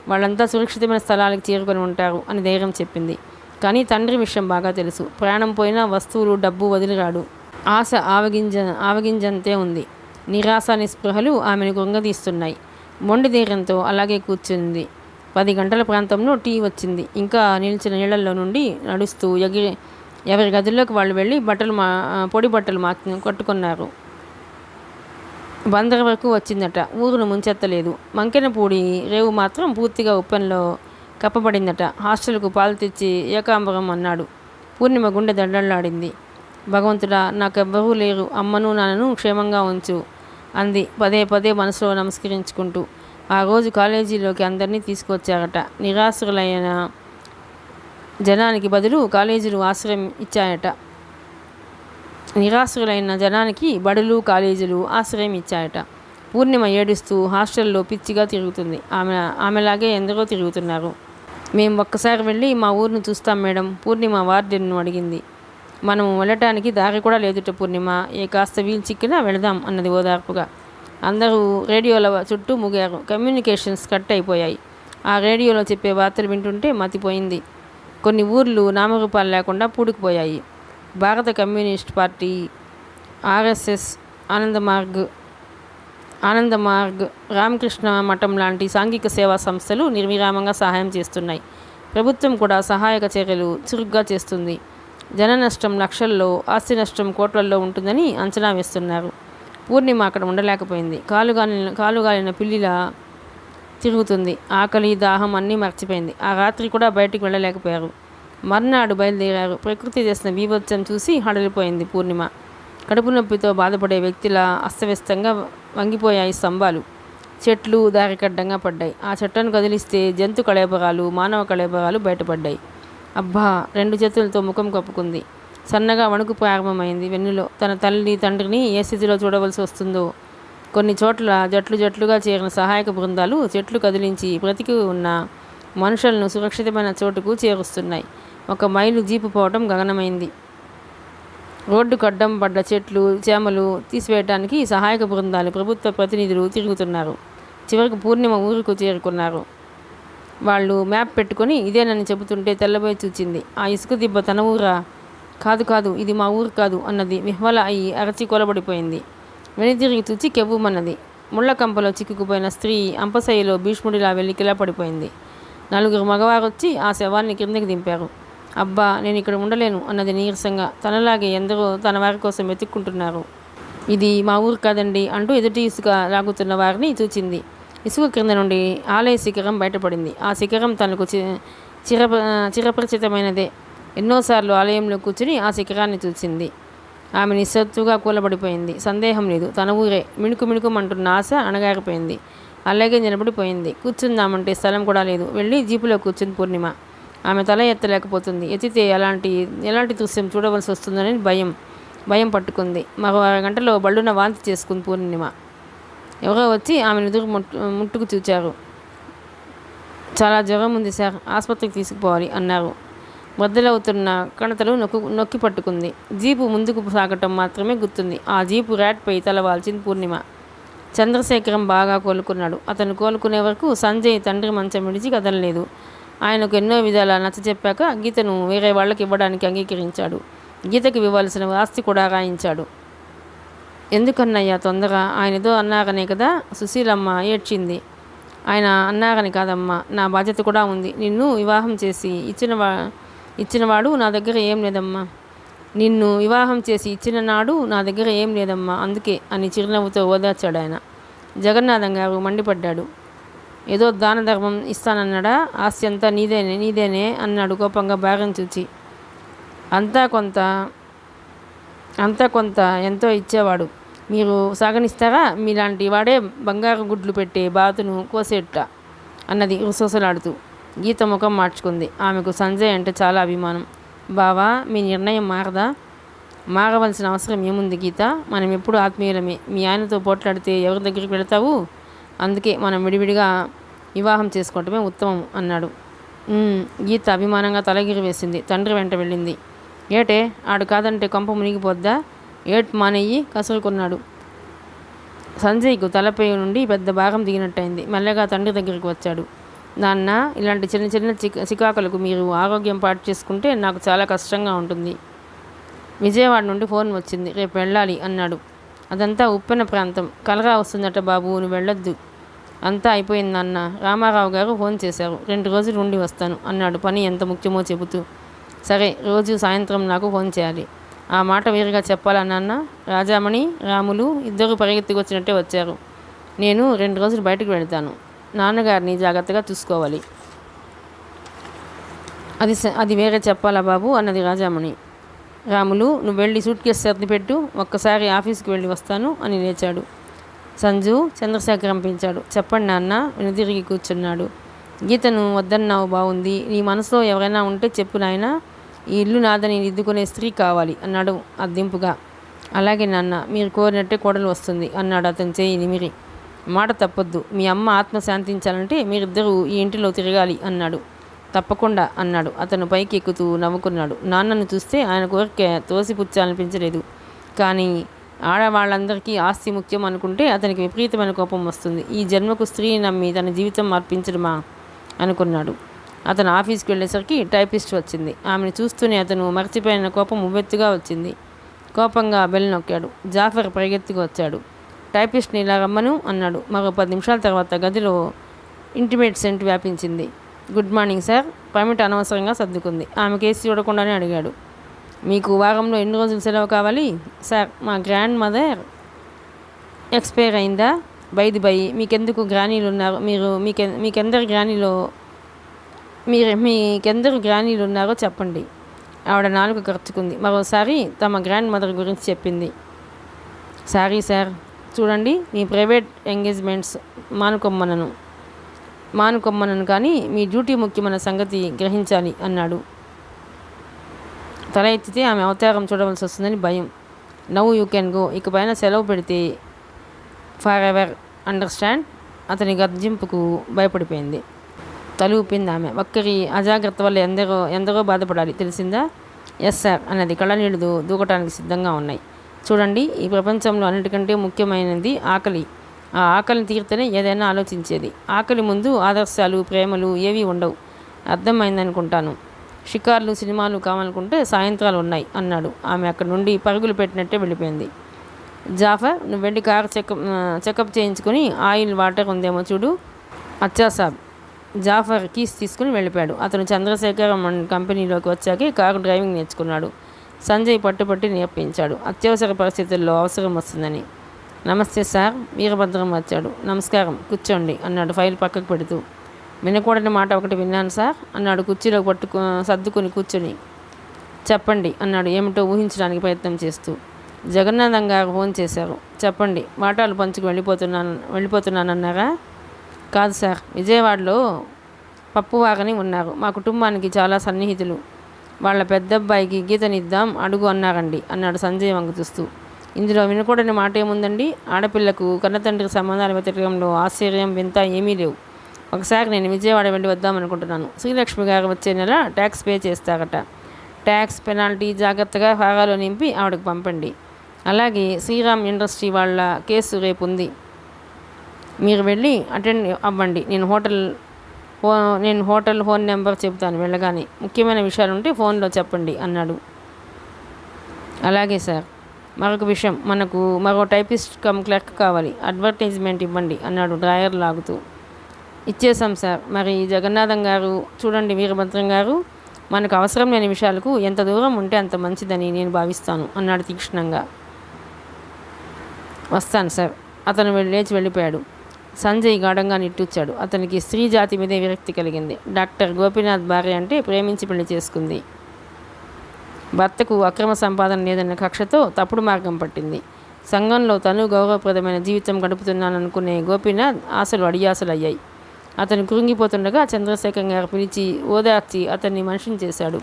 వాళ్ళంతా సురక్షితమైన స్థలాలకు చేరుకొని ఉంటారు అని ధైర్యం చెప్పింది. కానీ తండ్రి విషయం బాగా తెలుసు. ప్రాణం పోయినా వస్తువులు, డబ్బు వదిలిరాడు. ఆశ ఆవగింజంతే ఉంది. నిరాశ నిస్పృహలు ఆమెను కృంగదీస్తున్నాయి. మొండి ధైర్యంతో అలాగే కూర్చుంది. 10 గంటల ప్రాంతంలో టీ వచ్చింది. ఇంకా నిలిచిన నీళ్లలో నుండి నడుస్తూ ఎవరి గదుల్లోకి వాళ్ళు వెళ్ళి పొడి బట్టలు కట్టుకున్నారు. బందర్ వరకు వచ్చిందట. ఊరును ముంచెత్తలేదు. మంకెనపూడి రేవు మాత్రం పూర్తిగా ఉప్పెనలో కప్పబడిందట. హాస్టల్కు పాలు తెచ్చి ఏకాంబరం అన్నాడు. పూర్ణిమ గుండె దండలాడింది. భగవంతుడా, నాకెవ్వరూ లేరు, అమ్మను నాన్నను క్షేమంగా ఉంచు అంది పదే మనసులో నమస్కరించుకుంటూ. ఆ రోజు కాలేజీలోకి అందరినీ తీసుకొచ్చారట. నిరాశ్రులైన జనానికి బదులు కాలేజీలు ఆశ్రయం ఇచ్చాయట. నిరాశ్రులైన జనానికి బడులు, కాలేజీలు ఆశ్రయం ఇచ్చాయట. పూర్ణిమ ఏడుస్తూ హాస్టల్లో పిచ్చిగా తిరుగుతుంది. ఆమెలాగే ఎందరో తిరుగుతున్నారు. మేము ఒక్కసారి వెళ్ళి మా ఊరిని చూస్తాం మేడం, పూర్ణిమ వార్డెన్ను అడిగింది. మనం వెళ్ళటానికి దారి కూడా లేదుట పూర్ణిమ, ఏ కాస్త వీలు చిక్కినా వెళదాం అన్నది ఓదార్పుగా. అందరూ రేడియోల చుట్టూ ముగారు. కమ్యూనికేషన్స్ కట్ అయిపోయాయి. ఆ రేడియోలో చెప్పే వార్తలు వింటుంటే మతిపోయింది. కొన్ని ఊర్లు నామరూపాలు లేకుండా పూడుకుపోయాయి. భారత కమ్యూనిస్ట్ పార్టీ, ఆర్ఎస్ఎస్, ఆనందమార్గ్, రామకృష్ణ మఠం లాంటి సాంఘిక సేవా సంస్థలు నిర్విరామంగా సహాయం చేస్తున్నాయి. ప్రభుత్వం కూడా సహాయక చర్యలు చురుగ్గా చేస్తుంది. జన నష్టం లక్షల్లో, ఆస్తి నష్టం కోట్లల్లో ఉంటుందని అంచనా వేస్తున్నారు. పూర్ణిమ అక్కడ ఉండలేకపోయింది. కాలుగాలిన పిల్లిలా తిరుగుతుంది. ఆకలి, దాహం అన్నీ మర్చిపోయింది. ఆ రాత్రి కూడా బయటికి వెళ్ళలేకపోయారు. మర్నాడు బయలుదేరారు. ప్రకృతి చేసిన బీభత్సం చూసి హడలిపోయింది పూర్ణిమ. కడుపు నొప్పితో బాధపడే వ్యక్తిలా అస్తవ్యస్తంగా వంగిపోయాయి స్తంభాలు. చెట్లు దారికడ్డంగా పడ్డాయి. ఆ చెట్లను కదిలిస్తే జంతు కళేబరాలు, మానవ కళేబరాలు బయటపడ్డాయి. అబ్బా! 2 చేతులతో ముఖం కప్పుకుంది. సన్నగా వణుకు ప్రారంభమైంది వెన్నులో. తన తల్లి, తండ్రిని ఏ స్థితిలో చూడవలసి వస్తుందో. కొన్ని చోట్ల జట్లుగా చేరిన సహాయక బృందాలు చెట్లు కదిలించి బ్రతికి ఉన్న మనుషులను సురక్షితమైన చోటుకు చేరుస్తున్నాయి. 1 మైలు జీపు పోవటం గగనమైంది. రోడ్డుకు అడ్డం పడ్డ చెట్లు, చేమలు తీసివేయడానికి సహాయక బృందాలు, ప్రభుత్వ ప్రతినిధులు తిరుగుతున్నారు. చివరికి పూర్ణిమ ఊరుకు చేరుకున్నారు. వాళ్ళు మ్యాప్ పెట్టుకొని ఇదేనని చెబుతుంటే తెల్లబోయి చూచింది. ఆ ఇసుక దిబ్బ తన ఊరా? కాదు, ఇది మా ఊరు కాదు అన్నది. విహ్వల అయి అరచి కొలబడిపోయింది. వెనుతిరిగి చూచి కెవ్వుమన్నది. ముళ్ళ కంపలో చిక్కుకుపోయిన స్త్రీ అంపశయ్యలో భీష్ముడిలా వెళ్ళి కిలా పడిపోయింది. 4 మగవారొచ్చి ఆ శవాన్ని కిందకి దింపారు. అబ్బా, నేను ఇక్కడ ఉండలేను అన్నది నీరసంగా. తనలాగే ఎందరో తన వారి కోసం వెతుక్కుంటున్నారు. ఇది మా ఊరు కాదండి అంటూ ఎదుటి ఇసుక లాగుతున్న వారిని చూచింది. ఇసుక క్రింద నుండి ఆలయ శిఖరం బయటపడింది. ఆ శిఖరం తనకు చిరపరిచితమైనదే. ఎన్నోసార్లు ఆలయంలో కూర్చుని ఆ శిఖరాన్ని చూసింది. ఆమె నిస్సత్తుగా కూలబడిపోయింది. సందేహం లేదు, తన ఊరే. మిణుకుమంటున్న ఆశ అణగారిపోయింది. అలాగే నిలబడిపోయింది. కూర్చుందామంటే స్థలం కూడా లేదు. వెళ్ళి జీపులో కూర్చుంది పూర్ణిమ. ఆమె తల ఎత్తలేకపోతుంది. ఎత్తితే ఎలాంటి దృశ్యం చూడవలసి వస్తుందని భయం పట్టుకుంది. మరో 6 గంటలో బళ్ళున వాంతి చేసుకుంది పూర్ణిమ. ఎవరో వచ్చి ఆమెను ఎదురు ముట్టుకు చూచారు. చాలా జ్వరం ఉంది సార్, ఆసుపత్రికి తీసుకుపోవాలి అన్నారు. బద్దలవుతున్న కణతలు నొక్కి పట్టుకుంది. జీపు ముందుకు సాగటం మాత్రమే గుర్తుంది. ఆ జీపు ర్యాట్పై తల వాల్చింది పూర్ణిమ. చంద్రశేఖరం బాగా కోలుకున్నాడు. అతను కోలుకునే వరకు సంజయ్ తండ్రి మంచం విడిచి కదలలేదు. ఆయనకు ఎన్నో విధాలా నచ్చచెప్పాక గీతను వేరే వాళ్ళకి ఇవ్వడానికి అంగీకరించాడు. గీతకి ఇవ్వాల్సిన ఆస్తి కూడా రాయించాడు. ఎందుకన్నయ్యా తొందర? ఆయన ఏదో అన్నారనే కదా సుశీలమ్మ ఏడ్చింది. ఆయన అన్నారని కాదమ్మా, నా బాధ్యత కూడా ఉంది. నిన్ను వివాహం చేసి ఇచ్చినవాడు నా దగ్గర ఏం లేదమ్మా. నిన్ను వివాహం చేసి ఇచ్చిన నాడు నా దగ్గర ఏం లేదమ్మా, అందుకే అని చిరునవ్వుతో ఓదార్చాడు ఆయన. జగన్నాథం గారు మండిపడ్డాడు. ఏదో దాన ధర్మం ఇస్తానన్నాడా? ఆస్తి అంతా నీదేనే అన్నాడు కోపంగా భార్యను చూచి. అంతా కొంత ఎంతో ఇచ్చేవాడు, మీరు సాగనిస్తారా? మీలాంటి వాడే బంగారు గుడ్లు పెట్టే బాతును కోసేట అన్నది రుసరుసలాడుతూ. గీత ముఖం మార్చుకుంది. ఆమెకు సంజయ్ అంటే చాలా అభిమానం. బావా, మీ నిర్ణయం మారవలసిన అవసరం ఏముంది గీత? మనం ఎప్పుడు ఆత్మీయులమే. మీ ఆయనతో పోట్లాడితే ఎవరి దగ్గరికి వెళతావు? అందుకే మనం విడివిడిగా వివాహం చేసుకోవటమే ఉత్తమం అన్నాడు. గీత అభిమానంగా తలగిరి వేసింది. తండ్రి వెంట వెళ్ళింది. ఏటే, ఆడు కాదంటే కొంప మునిగిపోద్దా? ఏట్ మానేయి కసురుకున్నాడు. సంజయ్కు తలపై నుండి పెద్ద భాగం దిగినట్టయింది. మెల్లగా తండ్రి దగ్గరికి వచ్చాడు. నాన్న, ఇలాంటి చిన్న చిన్న చికాకులకు మీరు ఆరోగ్యం పాటు చేసుకుంటే నాకు చాలా కష్టంగా ఉంటుంది. విజయవాడ నుండి ఫోన్ వచ్చింది. రేపు వెళ్ళాలి అన్నాడు. అదంతా ఉప్పెన ప్రాంతం, కలరా వస్తుందట బాబు, నువ్వు వెళ్ళొద్దు. అంతా అయిపోయింది నాన్న. రామారావు గారు ఫోన్ చేశారు. 2 రోజులు ఉండి వస్తాను అన్నాడు పని ఎంత ముఖ్యమో చెబుతూ. సరే, రోజు సాయంత్రం నాకు ఫోన్ చేయాలి. ఆ మాట వేరుగా చెప్పాలా నాన్న? రాజామణి, రాములు ఇద్దరు పరిగెత్తుకొచ్చినట్టే వచ్చారు. నేను 2 రోజులు బయటకు వెళ్తాను. నాన్నగారిని జాగ్రత్తగా చూసుకోవాలి. అది వేరే చెప్పాలా బాబు అన్నది రాజామణి. రాములు, నువ్వు వెళ్ళి సూట్ కేసు సర్ది పెట్టు, ఒక్కసారి ఆఫీస్కి వెళ్ళి వస్తాను అని లేచాడు. సంజు చంద్రశేఖరం పిలిచాడు. చెప్పండి నాన్న. వెనుదిరిగి కూర్చున్నాడు. గీతను వద్దన్నావు, బాగుంది. నీ మనసులో ఎవరైనా ఉంటే చెప్పు నాయనా. ఈ ఇల్లు నాదని దిద్దుకునే స్త్రీ కావాలి అన్నాడు అద్దింపుగా. అలాగే నాన్న, మీరు కోరినట్టే కోడలు వస్తుంది అన్నాడు అతను చేయి నిమిరి. మాట తప్పొద్దు. మీ అమ్మ ఆత్మ శాంతించాలంటే మీరిద్దరూ ఈ ఇంటిలో తిరగాలి అన్నాడు. తప్పకుండా అన్నాడు అతను పైకి ఎక్కుతూ నవ్వుకున్నాడు. నాన్నను చూస్తే ఆయన కోరిక తోసిపుచ్చాలనిపించలేదు. కానీ ఆడవాళ్ళందరికీ ఆస్తి ముఖ్యం అనుకుంటే అతనికి విపరీతమైన కోపం వస్తుంది. ఈ జన్మకు స్త్రీని నమ్మి తన జీవితం అర్పించడమా అనుకున్నాడు. అతను ఆఫీస్కి వెళ్ళేసరికి టైపిస్ట్ వచ్చింది. ఆమెను చూస్తూనే అతను మర్చిపోయిన కోపం ఉవ్వెత్తుగా వచ్చింది. కోపంగా బెల్ నొక్కాడు. జాఫర్ పరిగెత్తుకు వచ్చాడు. టైపిస్ట్ని ఇలా రమ్మను అన్నాడు. మరో 10 నిమిషాల తర్వాత గదిలో ఇంటిమేట్ సెంట్ వ్యాపించింది. Good morning sir. పమిట అనవసరంగా సర్దుకుంది. ఆమె కేసు చూడకుండానే అడిగాడు. మీకు వారంలో ఎన్ని రోజులు సెలవు కావాలి? సార్, మా గ్రాండ్ మదర్ ఎక్స్పైర్ అయిందా? బైది బై, మీకెందుకు గ్రానీలు ఉన్నారు? మీకెందరు గ్రానీలు ఉన్నారో చెప్పండి. ఆవిడ నాలుక ఖర్చుకుంది. మరోసారి తమ గ్రాండ్ మదర్ గురించి చెప్పింది. సారీ సార్, చూడండి, మీ ప్రైవేట్ ఎంగేజ్మెంట్స్ మానుకొమ్మనను కానీ మీ డ్యూటీ ముఖ్యమైన సంగతి గ్రహించాలి అన్నాడు. తల ఎత్తితే ఆమె అవతారం చూడవలసి వస్తుందని భయం. Now you can go. ఇకపైన సెలవు పెడితే ఫర్ ఎవర్, అండర్స్టాండ్? అతని గర్జింపుకు భయపడిపోయింది. తల ఊపింది ఆమె. ఒక్కరి అజాగ్రత్త వల్ల ఎందరో బాధపడాలి, తెలిసిందా? ఎస్ సార్ అన్నది. కళ్ళనీళ్ళు దూకటానికి సిద్ధంగా ఉన్నాయి. చూడండి, ఈ ప్రపంచంలో అన్నిటికంటే ముఖ్యమైనది ఆకలి. ఆ ఆకలిని తీరితేనే ఏదైనా ఆలోచించేది. ఆకలి ముందు ఆదర్శాలు, ప్రేమలు ఏవీ ఉండవు. అర్థమైందనుకుంటాను. షికార్లు, సినిమాలు కావాలనుకుంటే సాయంత్రాలు ఉన్నాయి అన్నాడు. ఆమె అక్కడి నుండి పరుగులు పెట్టినట్టే వెళ్ళిపోయింది. జాఫర్, నువ్వు వెళ్ళి కారు చెకప్ చేయించుకొని ఆయిల్, వాటర్ ఉందేమో చూడు. అచ్చా సాబ్. జాఫర్ కీస్ తీసుకుని వెళ్ళిపోయాడు. అతను చంద్రశేఖరం కంపెనీలోకి వచ్చాకే కారు డ్రైవింగ్ నేర్చుకున్నాడు. సంజయ్ పట్టుపట్టి నేర్పించాడు, అత్యవసర పరిస్థితుల్లో అవసరం వస్తుందని. నమస్తే సార్. వీరభద్రం వచ్చాడు. నమస్కారం, కూర్చోండి అన్నాడు ఫైల్ పక్కకు పెడుతూ. వినకూడని మాట ఒకటి విన్నాను సార్ అన్నాడు కుర్చీలో సర్దుకుని కూర్చొని. చెప్పండి అన్నాడు ఏమిటో ఊహించడానికి ప్రయత్నం చేస్తూ. జగన్నాథం గారు ఫోన్ చేశారు. చెప్పండి. వాటాలు పంచుకు వెళ్ళిపోతున్నానన్నారా? కాదు సార్, విజయవాడలో పప్పువాగని ఉన్నారు. మా కుటుంబానికి చాలా సన్నిహితులు. వాళ్ళ పెద్దబ్బాయికి గీతనిద్దాం అడుగు అన్నారండి అన్నాడు సంజయ్ వంక చూస్తూ. ఇందులో వినకూడని మాట ఏముందండి? ఆడపిల్లకు కన్నతండ్రికి సంబంధాలు వెతకడంలో ఆశ్చర్యం, వింత ఏమీ లేవు. ఒకసారి నేను విజయవాడ వెళ్ళి వద్దామనుకుంటున్నాను. శ్రీలక్ష్మి గారు వచ్చే నెల ట్యాక్స్ పే చేస్తారట. ట్యాక్స్ పెనాల్టీ జాగ్రత్తగా ఫాగాలో నింపి ఆవిడకు పంపండి. అలాగే శ్రీరామ్ ఇండస్ట్రీ వాళ్ళ కేసు రేపు ఉంది. మీరు వెళ్ళి అటెండ్ అవ్వండి. నేను హోటల్ ఫోన్ నెంబర్ చెబుతాను వెళ్ళగానే. ముఖ్యమైన విషయాలు ఉంటే ఫోన్లో చెప్పండి అన్నాడు. అలాగే సార్. మరొక విషయం, మనకు మరో టైపిస్ట్ కమ్ క్లర్క్ కావాలి, అడ్వర్టైజ్మెంట్ ఇవ్వండి అన్నాడు డ్రాయర్ లాగుతూ. ఇచ్చేసాం సార్. మరి జగన్నాథం గారు చూడండి, వీరభద్రం గారు, మనకు అవసరం లేని విషయాలకు ఎంత దూరం ఉంటే అంత మంచిదని నేను భావిస్తాను అన్నాడు తీక్షణంగా. వస్తాను సార్. అతను లేచి వెళ్ళిపోయాడు. సంజయ్ గాఢంగా నిట్టూర్చాడు. అతనికి స్త్రీ జాతి మీదే విరక్తి కలిగింది. డాక్టర్ గోపీనాథ్ భార్య అంటే ప్రేమించి పెళ్లి చేసుకుంది. భర్తకు అక్రమ సంపాదన లేదన్న కక్షతో తప్పుడు మార్గం పట్టింది. సంఘంలో తను గౌరవప్రదమైన జీవితం గడుపుతున్నాననుకునే గోపీనాథ్ ఆశలు అడియాసలు అయ్యాయి. అతను కృంగిపోతుండగా చంద్రశేఖర్ గారు పిలిచి ఓదార్చి అతన్ని మనిషిని చేశాడు.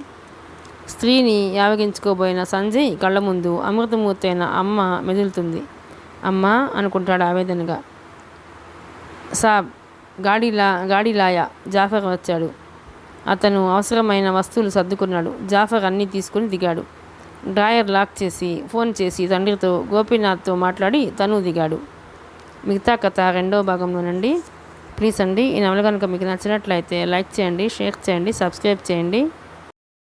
స్త్రీని యావగించుకోబోయిన సంజయ్ కళ్ళ ముందు అమృతమూర్తి అయిన అమ్మ మెదులుతుంది. అమ్మ అనుకుంటాడు ఆవేదనగా. సాబ్, గాడిలాయా జాఫర్ వచ్చాడు. అతను అవసరమైన వస్తువులు సర్దుకున్నాడు. జాఫర్ అన్నీ తీసుకుని దిగాడు. డ్రాయర్ లాక్ చేసి ఫోన్ చేసి తండ్రితో గోపీనాథ్తో మాట్లాడి తను దిగాడు. మిగతా కథ 2వ భాగంలోనండి. ప్లీజ్ అండి, ఈ నవల కనుక మీకు నచ్చినట్లయితే లైక్ చేయండి, షేర్ చేయండి, సబ్స్క్రైబ్ చేయండి.